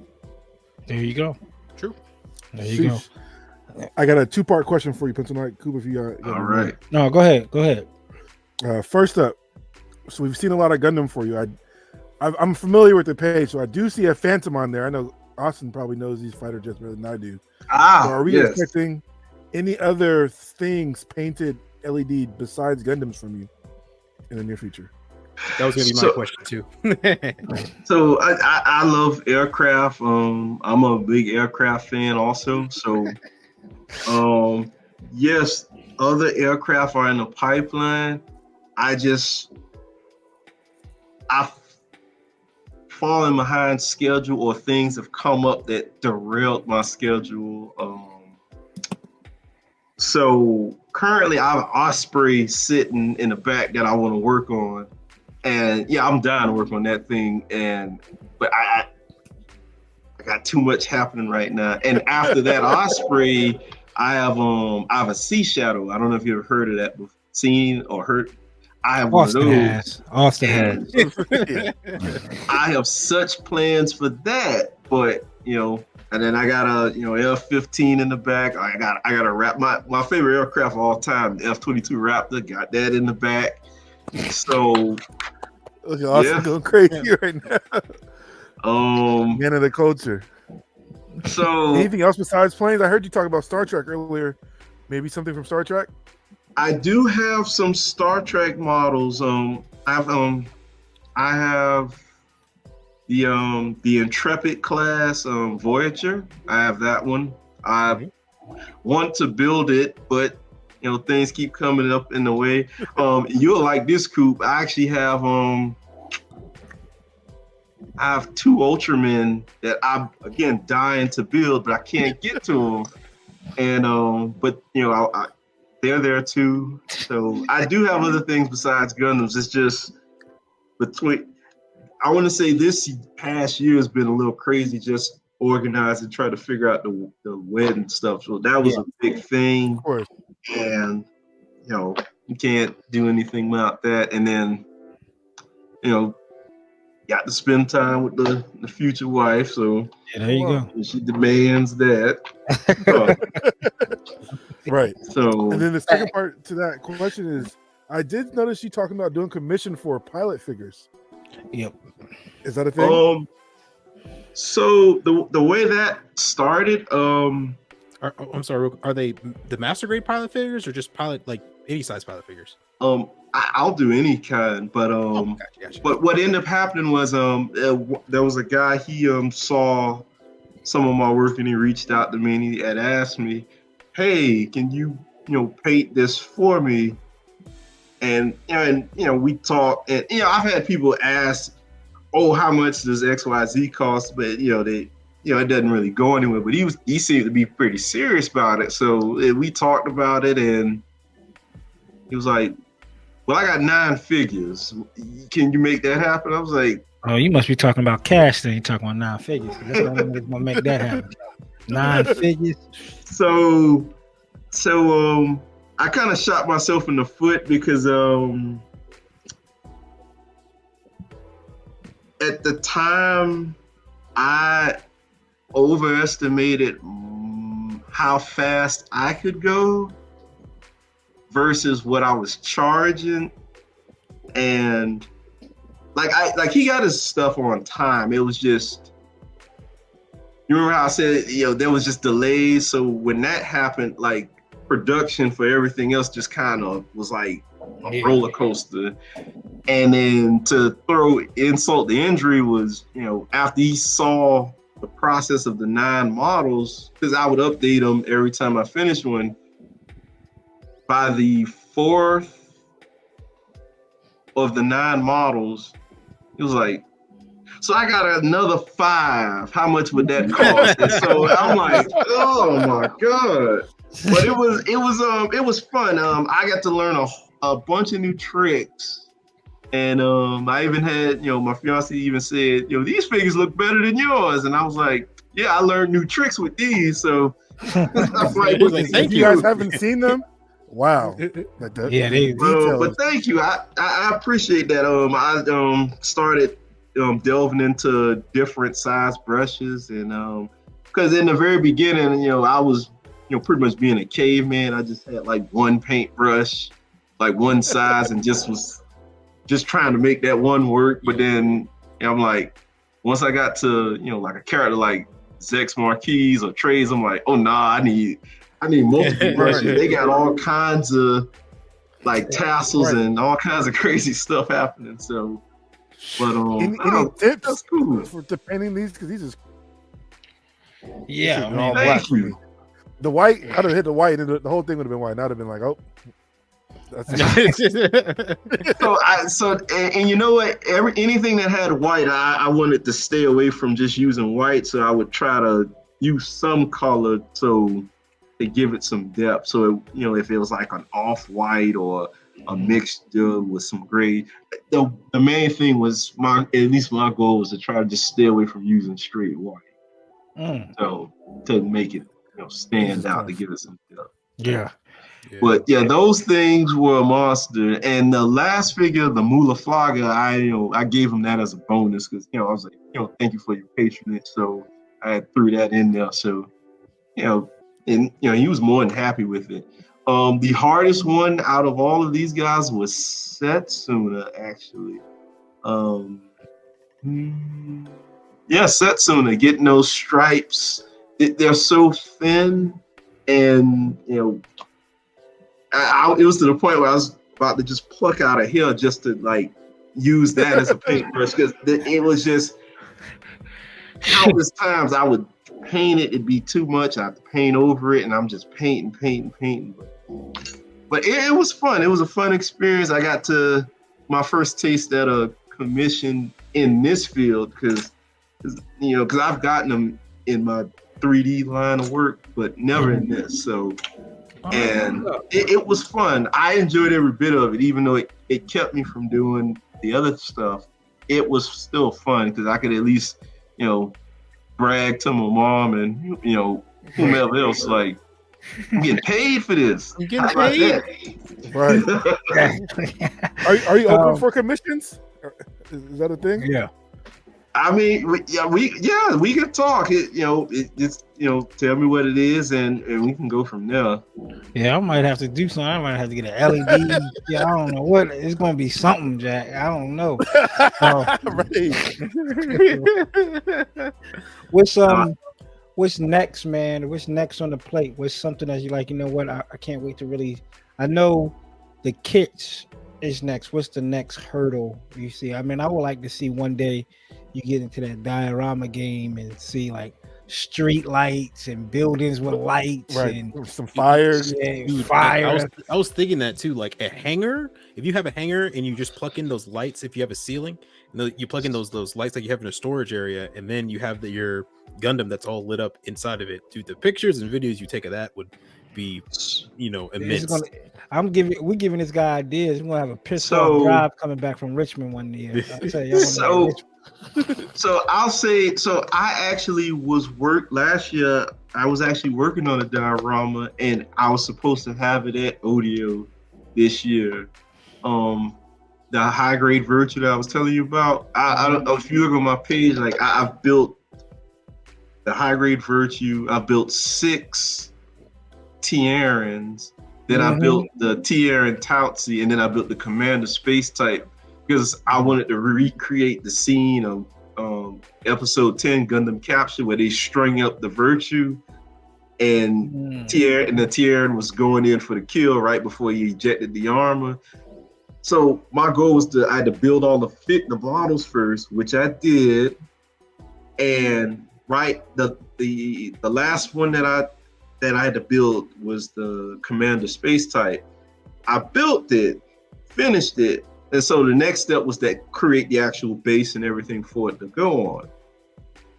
There you go. True. There you go. I got a 2-part question for you, Pencil Knight. Coop, if you got all right. No, go ahead. First up, so we've seen a lot of Gundam for you. I'm familiar with the page, so I do see a Phantom on there. I know Austin probably knows these fighter jets better than I do. So are we expecting any other things painted LED besides Gundams from you in the near future? That was going to be my question too. So I love aircraft. I'm a big aircraft fan also. So yes, other aircraft are in the pipeline. I've fallen behind schedule, or things have come up that derailed my schedule. So currently I have an Osprey sitting in the back that I want to work on. And yeah, I'm dying to work on that thing. But I got too much happening right now. And after that Osprey, I have a Sea Shadow. I don't know if you've ever heard of that before, seen or heard. I have Austin one of those. Austin has. I have such plans for that, but and then I got a F-15 in the back. I got a wrap my favorite aircraft of all time, the F-22 Raptor. Got that in the back. So look at Austin going crazy right now. Man of the culture. So anything else besides planes? I heard you talk about Star Trek earlier. Maybe something from Star Trek? I do have some Star Trek models. I have the Intrepid class Voyager. I have that one. I want to build it, but things keep coming up in the way. You'll like this, Coop. I actually have I have 2 Ultramen that I'm again dying to build, but I can't get to them. And but they're there too. So I do have other things besides Gundams. It's just between I want to say this past year has been a little crazy, just organizing, trying to figure out the wedding stuff. So that was a big thing. Of course. And, you can't do anything without that. And then, got to spend time with the future wife. So there you go. She demands that. Right. So, and then the second part to that question is, I did notice you talking about doing commission for pilot figures. Yep. Is that a thing? So the way that started, I'm sorry, are they the master grade pilot figures or just pilot, like 80 size pilot figures? I'll do any kind, but gotcha. But what ended up happening was there was a guy, he saw some of my work and he reached out to me and he had asked me, hey, can you paint this for me? And we talked, and I've had people ask, oh, how much does XYZ cost? But it doesn't really go anywhere. But he seemed to be pretty serious about it. So we talked about it, and he was like, well, I got 9 figures. Can you make that happen? I was like, oh, you must be talking about cash then. You're talking about 9 figures. That's the only way gonna make that happen. 9 figures. So I kind of shot myself in the foot because at the time I overestimated how fast I could go versus what I was charging. And like he got his stuff on time. It was just, you remember how I said, there was just delays. So when that happened, like production for everything else just kind of was like a roller coaster. And then to throw insult to injury was, after he saw the process of the 9 models, because I would update them every time I finished one, by the 4th of the 9 models, it was like, so I got another 5. How much would that cost? And so I'm like, oh my God. But it was fun. I got to learn a bunch of new tricks. And I even had, my fiance even said, these figures look better than yours. And I was like, yeah, I learned new tricks with these. So like, thank you. Guys haven't seen them? Wow. But thank you. I appreciate that. I started delving into different size brushes, and because in the very beginning, I was pretty much being a caveman. I just had like one paintbrush, like one size, and was just trying to make that one work. But then I'm like, once I got to like a character like Zex Marquise or Trays, I'm like, oh nah, I need multiple brushes. They got all kinds of like tassels and all kinds of crazy stuff happening. So, but any tips that's cool for painting these? Because these is all black for me. The white, I'd have hit the white, and the whole thing would have been white. I'd have been like, oh. That's so you know what? Anything that had white, I wanted to stay away from just using white. So I would try to use some color to give it some depth. So if it was like an off-white or a mixture with some gray, the main thing was at least my goal was to try to just stay away from using straight white. So to make it stand out, to give it some depth. Yeah. But those things were a monster. And the last figure, the Mula Flaga, I gave him that as a bonus because I was like, thank you for your patronage. So I threw that in there. So and he was more than happy with it. The hardest one out of all of these guys was Setsuna, actually. Setsuna, getting those stripes. They're so thin, and it was to the point where I was about to just pluck out a hair just to like use that as a paintbrush, because it was just countless times I would paint it, it'd be too much, I have to paint over it, and I'm just painting. But it was fun. It was a fun experience. I got to my first taste at a commission in this field because I've gotten them in my 3D line of work, but never in this. So, and it was fun. I enjoyed every bit of it, even though it kept me from doing the other stuff. it was still fun because I could at least, brag to my mom and whomever else, like, I'm getting paid for this. I'm getting How about paid. that? Right. Are you open for commissions? Is that a thing? Yeah. I mean, we can talk. It's tell me what it is, and we can go from there. Yeah, I might have to do something. I might have to get an LED. Yeah, I don't know what it's going to be. Something, Jack. I don't know. Right. What's next, man? What's next on the plate? What's something that you like? You know what? I can't wait to really. I know the kits is next. What's the next hurdle you see? I mean, I would like to see one day you get into that diorama game and see like street lights and buildings with lights and some fires. Yeah, Dude, fire. I was thinking that too. Like a hanger, if you have a hanger and you just plug in those lights, if you have a ceiling, you plug in those lights like you have in a storage area, and then you have your Gundam that's all lit up inside of it. Dude, the pictures and videos you take of that would be, immense. We're giving this guy ideas. We're gonna have a pissed off drive coming back from Richmond one year. I'll tell you, so I'll say, I actually last year. I was actually working on a diorama, and I was supposed to have it at Odeo this year. The high grade virtue that I was telling you about. I don't know if you look on my page. Like I've built the high grade virtue. I built 6 Tierans. Then I built the Tieran Tautsi, and then I built the Commander Space type because I wanted to recreate the scene of episode 10 Gundam Capture where they string up the virtue and the Tieran was going in for the kill right before he ejected the armor. So my goal was I had to build all the models first, which I did, and the last one that I had to build was the Commander Space type. I built it, finished it, and so the next step was that create the actual base and everything for it to go on.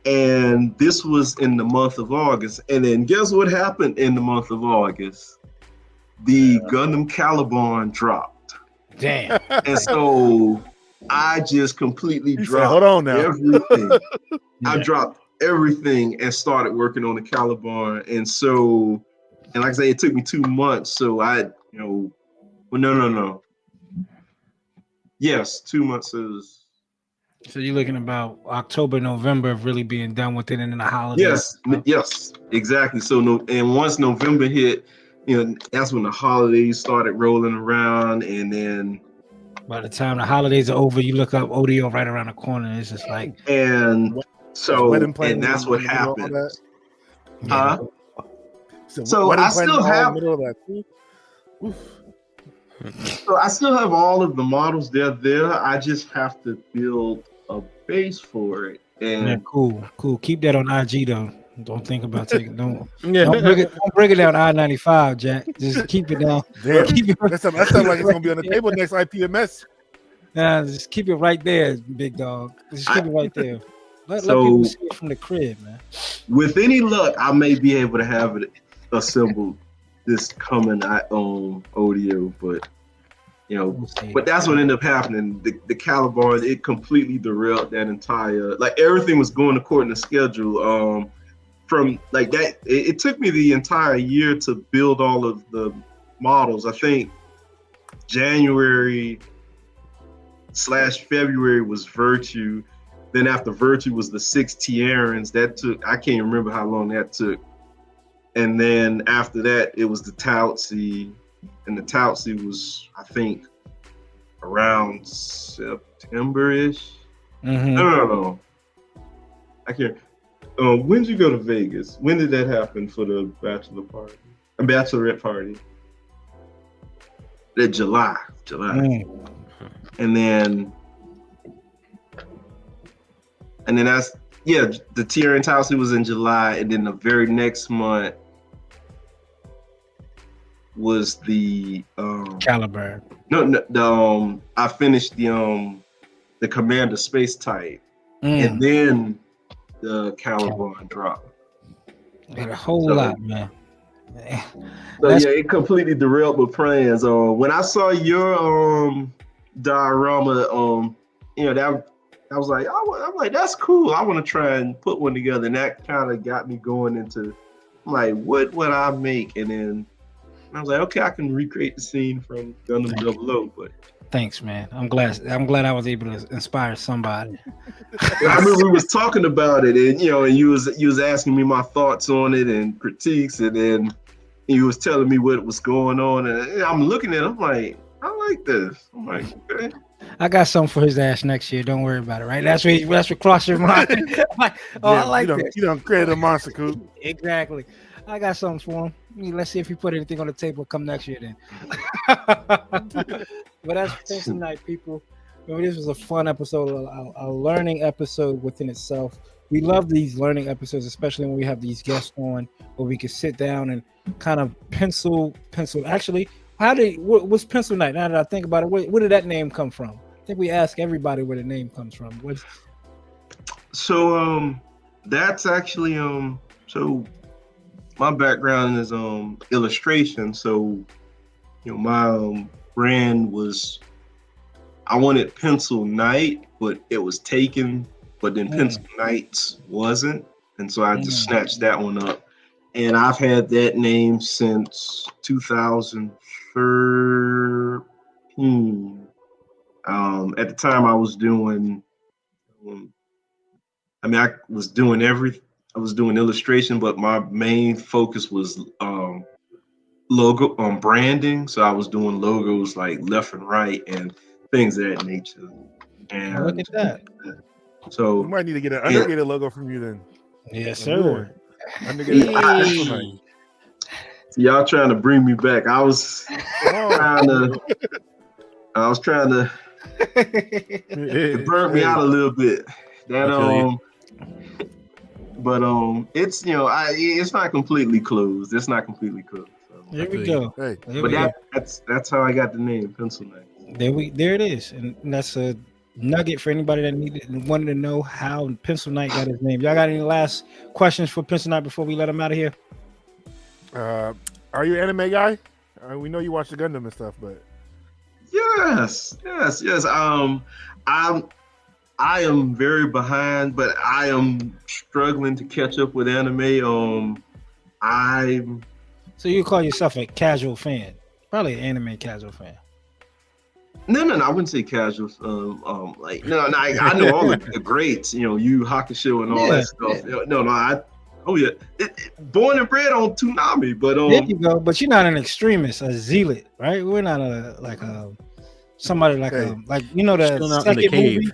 And this was in the month of August. And then guess what happened in the month of August? The Gundam Caliban dropped. Damn. And so I just completely dropped hold on now. everything. I dropped everything and started working on the Caliban. And like I say, it took me 2 months. So no. Yes, 2 months is. So you're looking about October, November of really being done with it, and then the holidays. Yes, exactly. So and once November hit, that's when the holidays started rolling around, and then by the time the holidays are over, you look up Odeo right around the corner. It's just like and that's what happened. Huh? So I still have. So I still have all of the models there. I just have to build a base for it. And cool. Keep that on IG though. Don't think about taking. Don't bring it down I-95, Jack. Just keep it down. That sounds like it's gonna be on the table next IPMS. Nah, just keep it right there, big dog. Just keep it right there. Let people see it from the crib, man. With any luck, I may be able to have it assembled this coming Odeo, but but that's what ended up happening. The Caliban, it completely derailed that entire, like everything was going according to schedule. From like that, it took me the entire year to build all of the models. I think January/February was Virtue. Then after Virtue was the 6 Tierans. That took, I can't remember how long that took. And then after that, it was the Tautsi, and the Tautsi was, I think, around September-ish. No. I can't. When did you go to Vegas? When did that happen for the bachelorette party? July. And then that's, the Tieran Tautsi was in July, and then the very next month was the Caliber. No, I finished the Commander Space type, and then the Caliban dropped. Got a whole lot, man. So it completely derailed my plans. When I saw your diorama, I was like, I'm like, that's cool. I want to try and put one together, and that kind of got me going into like, what would I make? And then I was like, okay, I can recreate the scene from Gundam 00. But thanks, man. I'm glad I was able to inspire somebody. I remember we was talking about it, and and you was asking me my thoughts on it and critiques, and then you was telling me what was going on, and I'm looking at it, I'm like, I like this. I'm like, okay. I got something for his ass next year. Don't worry about it, right? That's what crossed your mind. Like, I like this. You don't create a monster, Coop. Exactly. I got something for him. Let's see if he put anything on the table come next year then. But that's Pencil Night, people. This was a fun episode, a learning episode within itself. We love these learning episodes, especially when we have these guests on where we can sit down and kind of pencil. Actually, what's Pencil Night? Now that I think about it, where did that name come from? I think we ask everybody where the name comes from. So that's actually so my background is illustration. So my brand was, I wanted Pencil Night, but it was taken, but then Pencil Nights wasn't, and so I just snatched that one up. And I've had that name since 2013. At the time, I was doing, I was doing illustration, but my main focus was logo branding. So I was doing logos like left and right and things of that nature. And look at that. So we might need to get an Undergated logo from you then. Yes, sir. Undergated. So y'all trying to bring me back. I was trying to it burnt me out a little bit. That but it's it's not completely closed. It's not completely closed. So. There we go. Hey, but that's how I got the name Pencil Night. There it is, and that's a nugget for anybody that wanted to know how Pencil Night got his name. Y'all got any last questions for Pencil Night before we let him out of here? Are you an anime guy? We know you watch the Gundam and stuff, but yes. I am very behind, but I am struggling to catch up with anime. So you call yourself a casual fan? Probably an anime casual fan. No, I wouldn't say casual. I know all the greats. Yu Hakusho and all that stuff. Yeah. Born and bred on Toonami, but there you go. But you're not an extremist, a zealot, right? We're not somebody the second movie.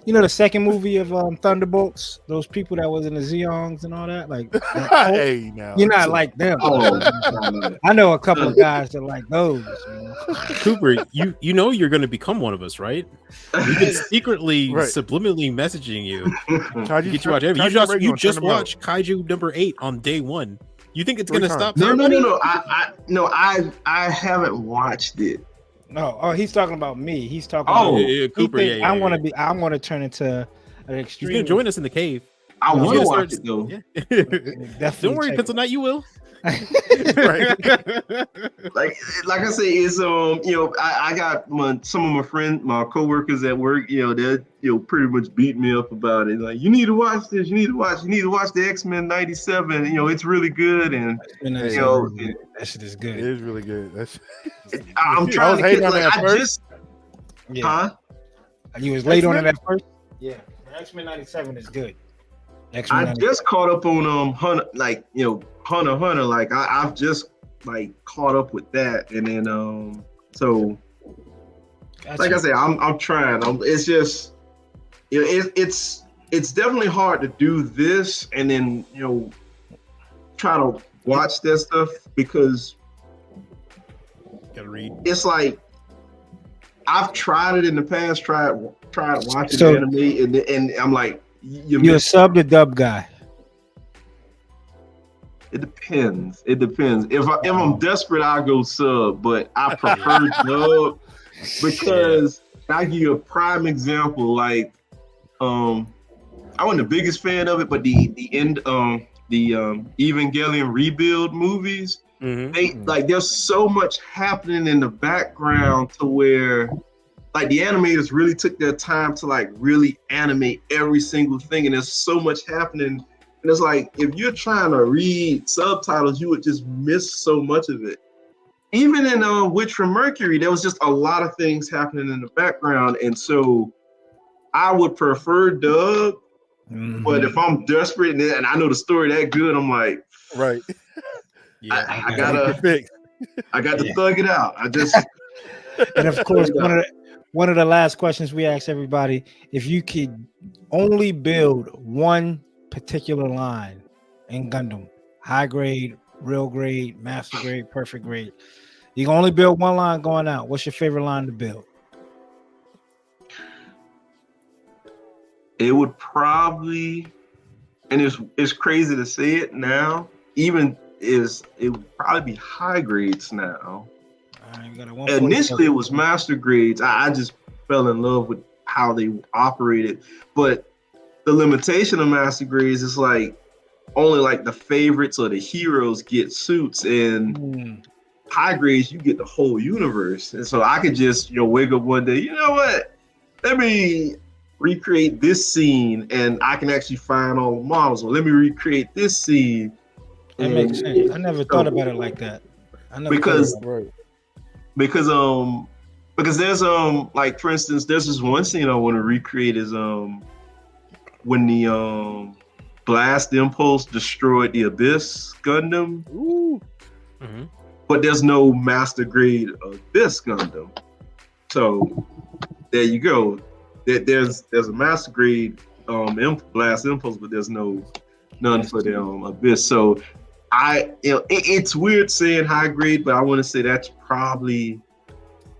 You know the second movie of Thunderbolts? Those people that was in the Zeongs and all that? Hey, now. You're not like them. I know a couple of guys that like those. Cooper, you know you're going to become one of us, right? We've been secretly, subliminally messaging you. Get you watch everything. You just watched Kaiju number 8 on day 1. You think it's going to stop? No. I haven't watched it. No, he's talking about me. He's talking. Cooper. I want to turn into an extreme. He's gonna join us in the cave. I want to watch it though. Yeah. Don't worry, Pencil Night, you will. Right. like I say, it's I got some of my friends, my coworkers at work. They pretty much beat me up about it. Like, you need to watch this. You need to watch the X-Men '97. It's really good, and that shit is good. It is really good. I'm trying to hate on that first. You was late on it at first. Yeah, X-Men '97 is good. I just caught up on Hunter, Hunter. Like I've just caught up with that, and then so like I said, I'm trying. It's just it's definitely hard to do this and then try to watch that stuff because gotta read. It's like I've tried it in the past. Tried watching anime, and I'm like. You're a sub to dub guy. It depends. If I'm desperate, I'll go sub, but I prefer dub because I'll give you a prime example. Like, I wasn't the biggest fan of it, but the Evangelion Rebuild movies, there's so much happening in the background to where like the animators really took their time to like really animate every single thing, and there's so much happening. And it's like if you're trying to read subtitles, you would just miss so much of it. Even in Witch from Mercury, there was just a lot of things happening in the background, and so I would prefer dub. But if I'm desperate and I know the story that good, I'm like, right. Yeah, I got to thug it out. I just And of course, one of the last questions we ask everybody: if you could only build one particular line in Gundam, high grade, real grade, master grade, perfect grade, you can only build one line going out. What's your favorite line to build? it would probably, and it's crazy to say it now, even it would probably be high grades now. Initially, it was master grades. I just fell in love with how they operated, but the limitation of master grades is like only like the favorites or the heroes get suits, and high grades you get the whole universe. And so I could just wake up one day, you know what? Let me recreate this scene, and I can actually find all the models. Or let me recreate this scene. That makes sense. I never thought about it like that. Because there's like for instance, there's this one scene I want to recreate is when the blast impulse destroyed the Abyss Gundam. But there's no master grade Abyss Gundam. So there you go. There's a master grade blast impulse, but there's none for the Abyss. So it's weird saying high grade, but I want to say that's probably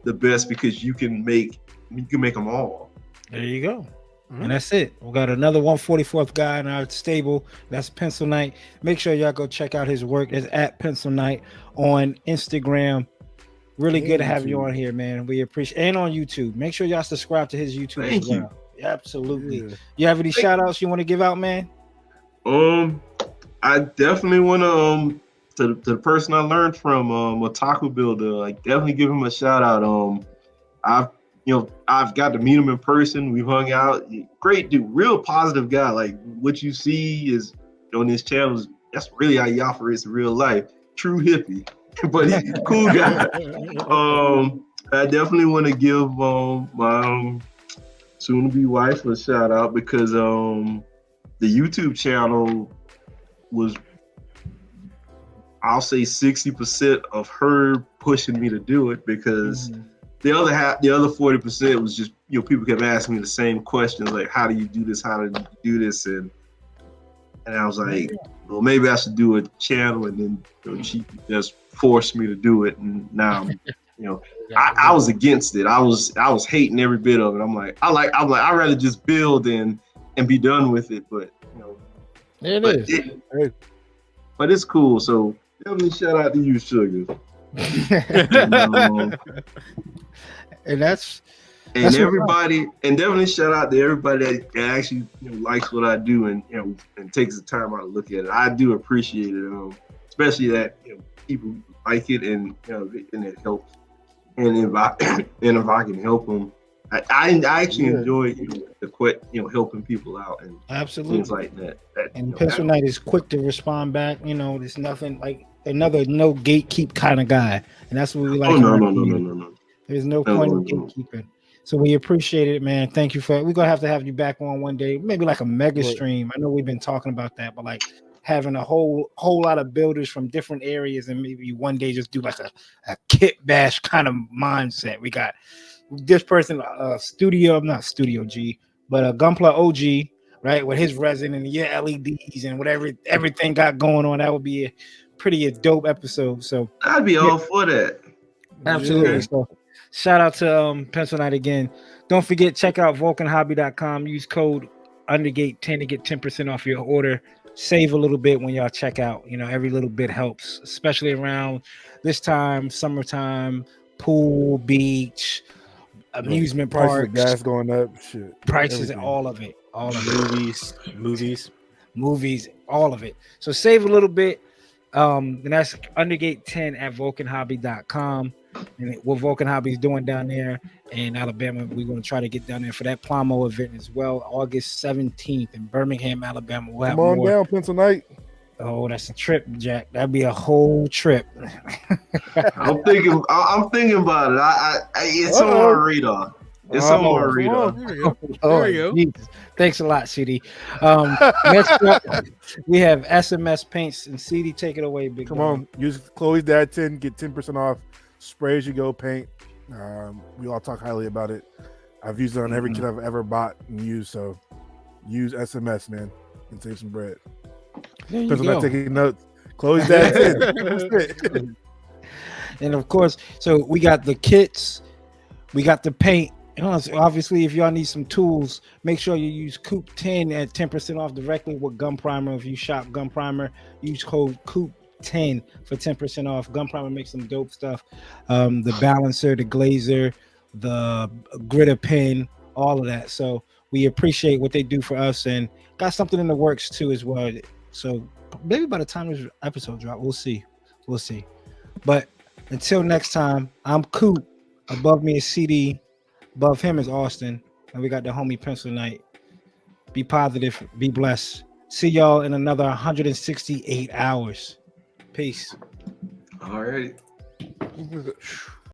the best because you can make them all. There you go. And that's it. We got another 144th guy in our stable. That's Pencil Knight. Make sure y'all go check out his work. It's at Pencil Knight on Instagram. Really good to have you on here, man. We appreciate, and on YouTube. Make sure y'all subscribe to his YouTube as well. Absolutely. Yeah. You have any shout outs you want to give out, man? I definitely want to the person I learned from, Otaku Builder. I definitely give him a shout out. I've got to meet him in person. We've hung out. Great dude, real positive guy. Like what you see is on his channels. That's really how he operates in real life. True hippie, but he's a cool guy. I definitely want to give my soon-to-be wife a shout out because the YouTube channel was, I'll say 60% of her pushing me to do it because the other 40% was just, people kept asking me the same questions, like, how do you do this? How do you do this? And I was like, well, maybe I should do a channel. And then she just forced me to do it. And now, I was against it. I was hating every bit of it. I'm like, I'd rather just build and be done with it. But, but it's cool. So definitely shout out to you, Sugar. And that's everybody, and definitely shout out to everybody that actually likes what I do and and takes the time out to look at it. I do appreciate it, especially that people like it and and it helps. And if I can help them, I actually enjoy helping people out and absolutely things like that. And Pencil Knight is quick to respond back. There's nothing like another no gatekeep kind of guy, and that's what we like. No. There's no point in gatekeeping. So we appreciate it, man. Thank you for it. We're gonna have to have you back on one day, maybe like a mega stream. I know we've been talking about that, but like having a whole lot of builders from different areas, and maybe one day just do like a kit bash kind of mindset. We got this person, not Studio G, but a Gunpla OG, right, with his resin and LEDs and whatever everything got going on. That would be a pretty dope episode. So I'd be all for that. Absolutely. Yeah. So shout out to Pencil Knight again. Don't forget, check out vulcanhobby.com. Use code Undergate10 to get 10% off your order. Save a little bit when y'all check out. Every little bit helps, especially around this time, summertime, pool, beach, amusement parks, gas going up, shit. Prices, everything. all of it. Movies, all of it. So save a little bit. And that's Undergate10 at vulcanhobby.com. and what Vulcan Hobbies doing down there in Alabama. We're going to try to get down there for that Plomo event as well, August 17th in Birmingham, Alabama. We'll have Come on more. down, Pencil Night. Oh, that's a trip, Jack. That'd be a whole trip. I'm thinking about it. It's on my radar. It's on my radar. There you go. Oh, There you go. Jesus. Thanks a lot, CD. Next up, we have SMS Paints, and CD, take it away, big Come dog. on, use Chloe's Dad 10, get 10% off. Spray as you go paint. We all talk highly about it. I've used it on every kit I've ever bought and used. So use SMS, man, and save some bread. There you Pencil go. Not taking notes. Chloe's Dad 10. And of course, so we got the kits, we got the paint. Obviously, if y'all need some tools, make sure you use Coop 10 at 10% off directly with Gun Primer. If you shop Gun Primer, use code Coop 10 for 10% off. Gun Primer makes some dope stuff. The balancer, the glazer, the gritter pen, all of that. So we appreciate what they do for us, and got something in the works too as well. So maybe by the time this episode drop, we'll see. But until next time, I'm Coop. Above me is CD. Above him is Austin. And we got the homie Pencil Night. Be positive. Be blessed. See y'all in another 168 hours. Peace. All right.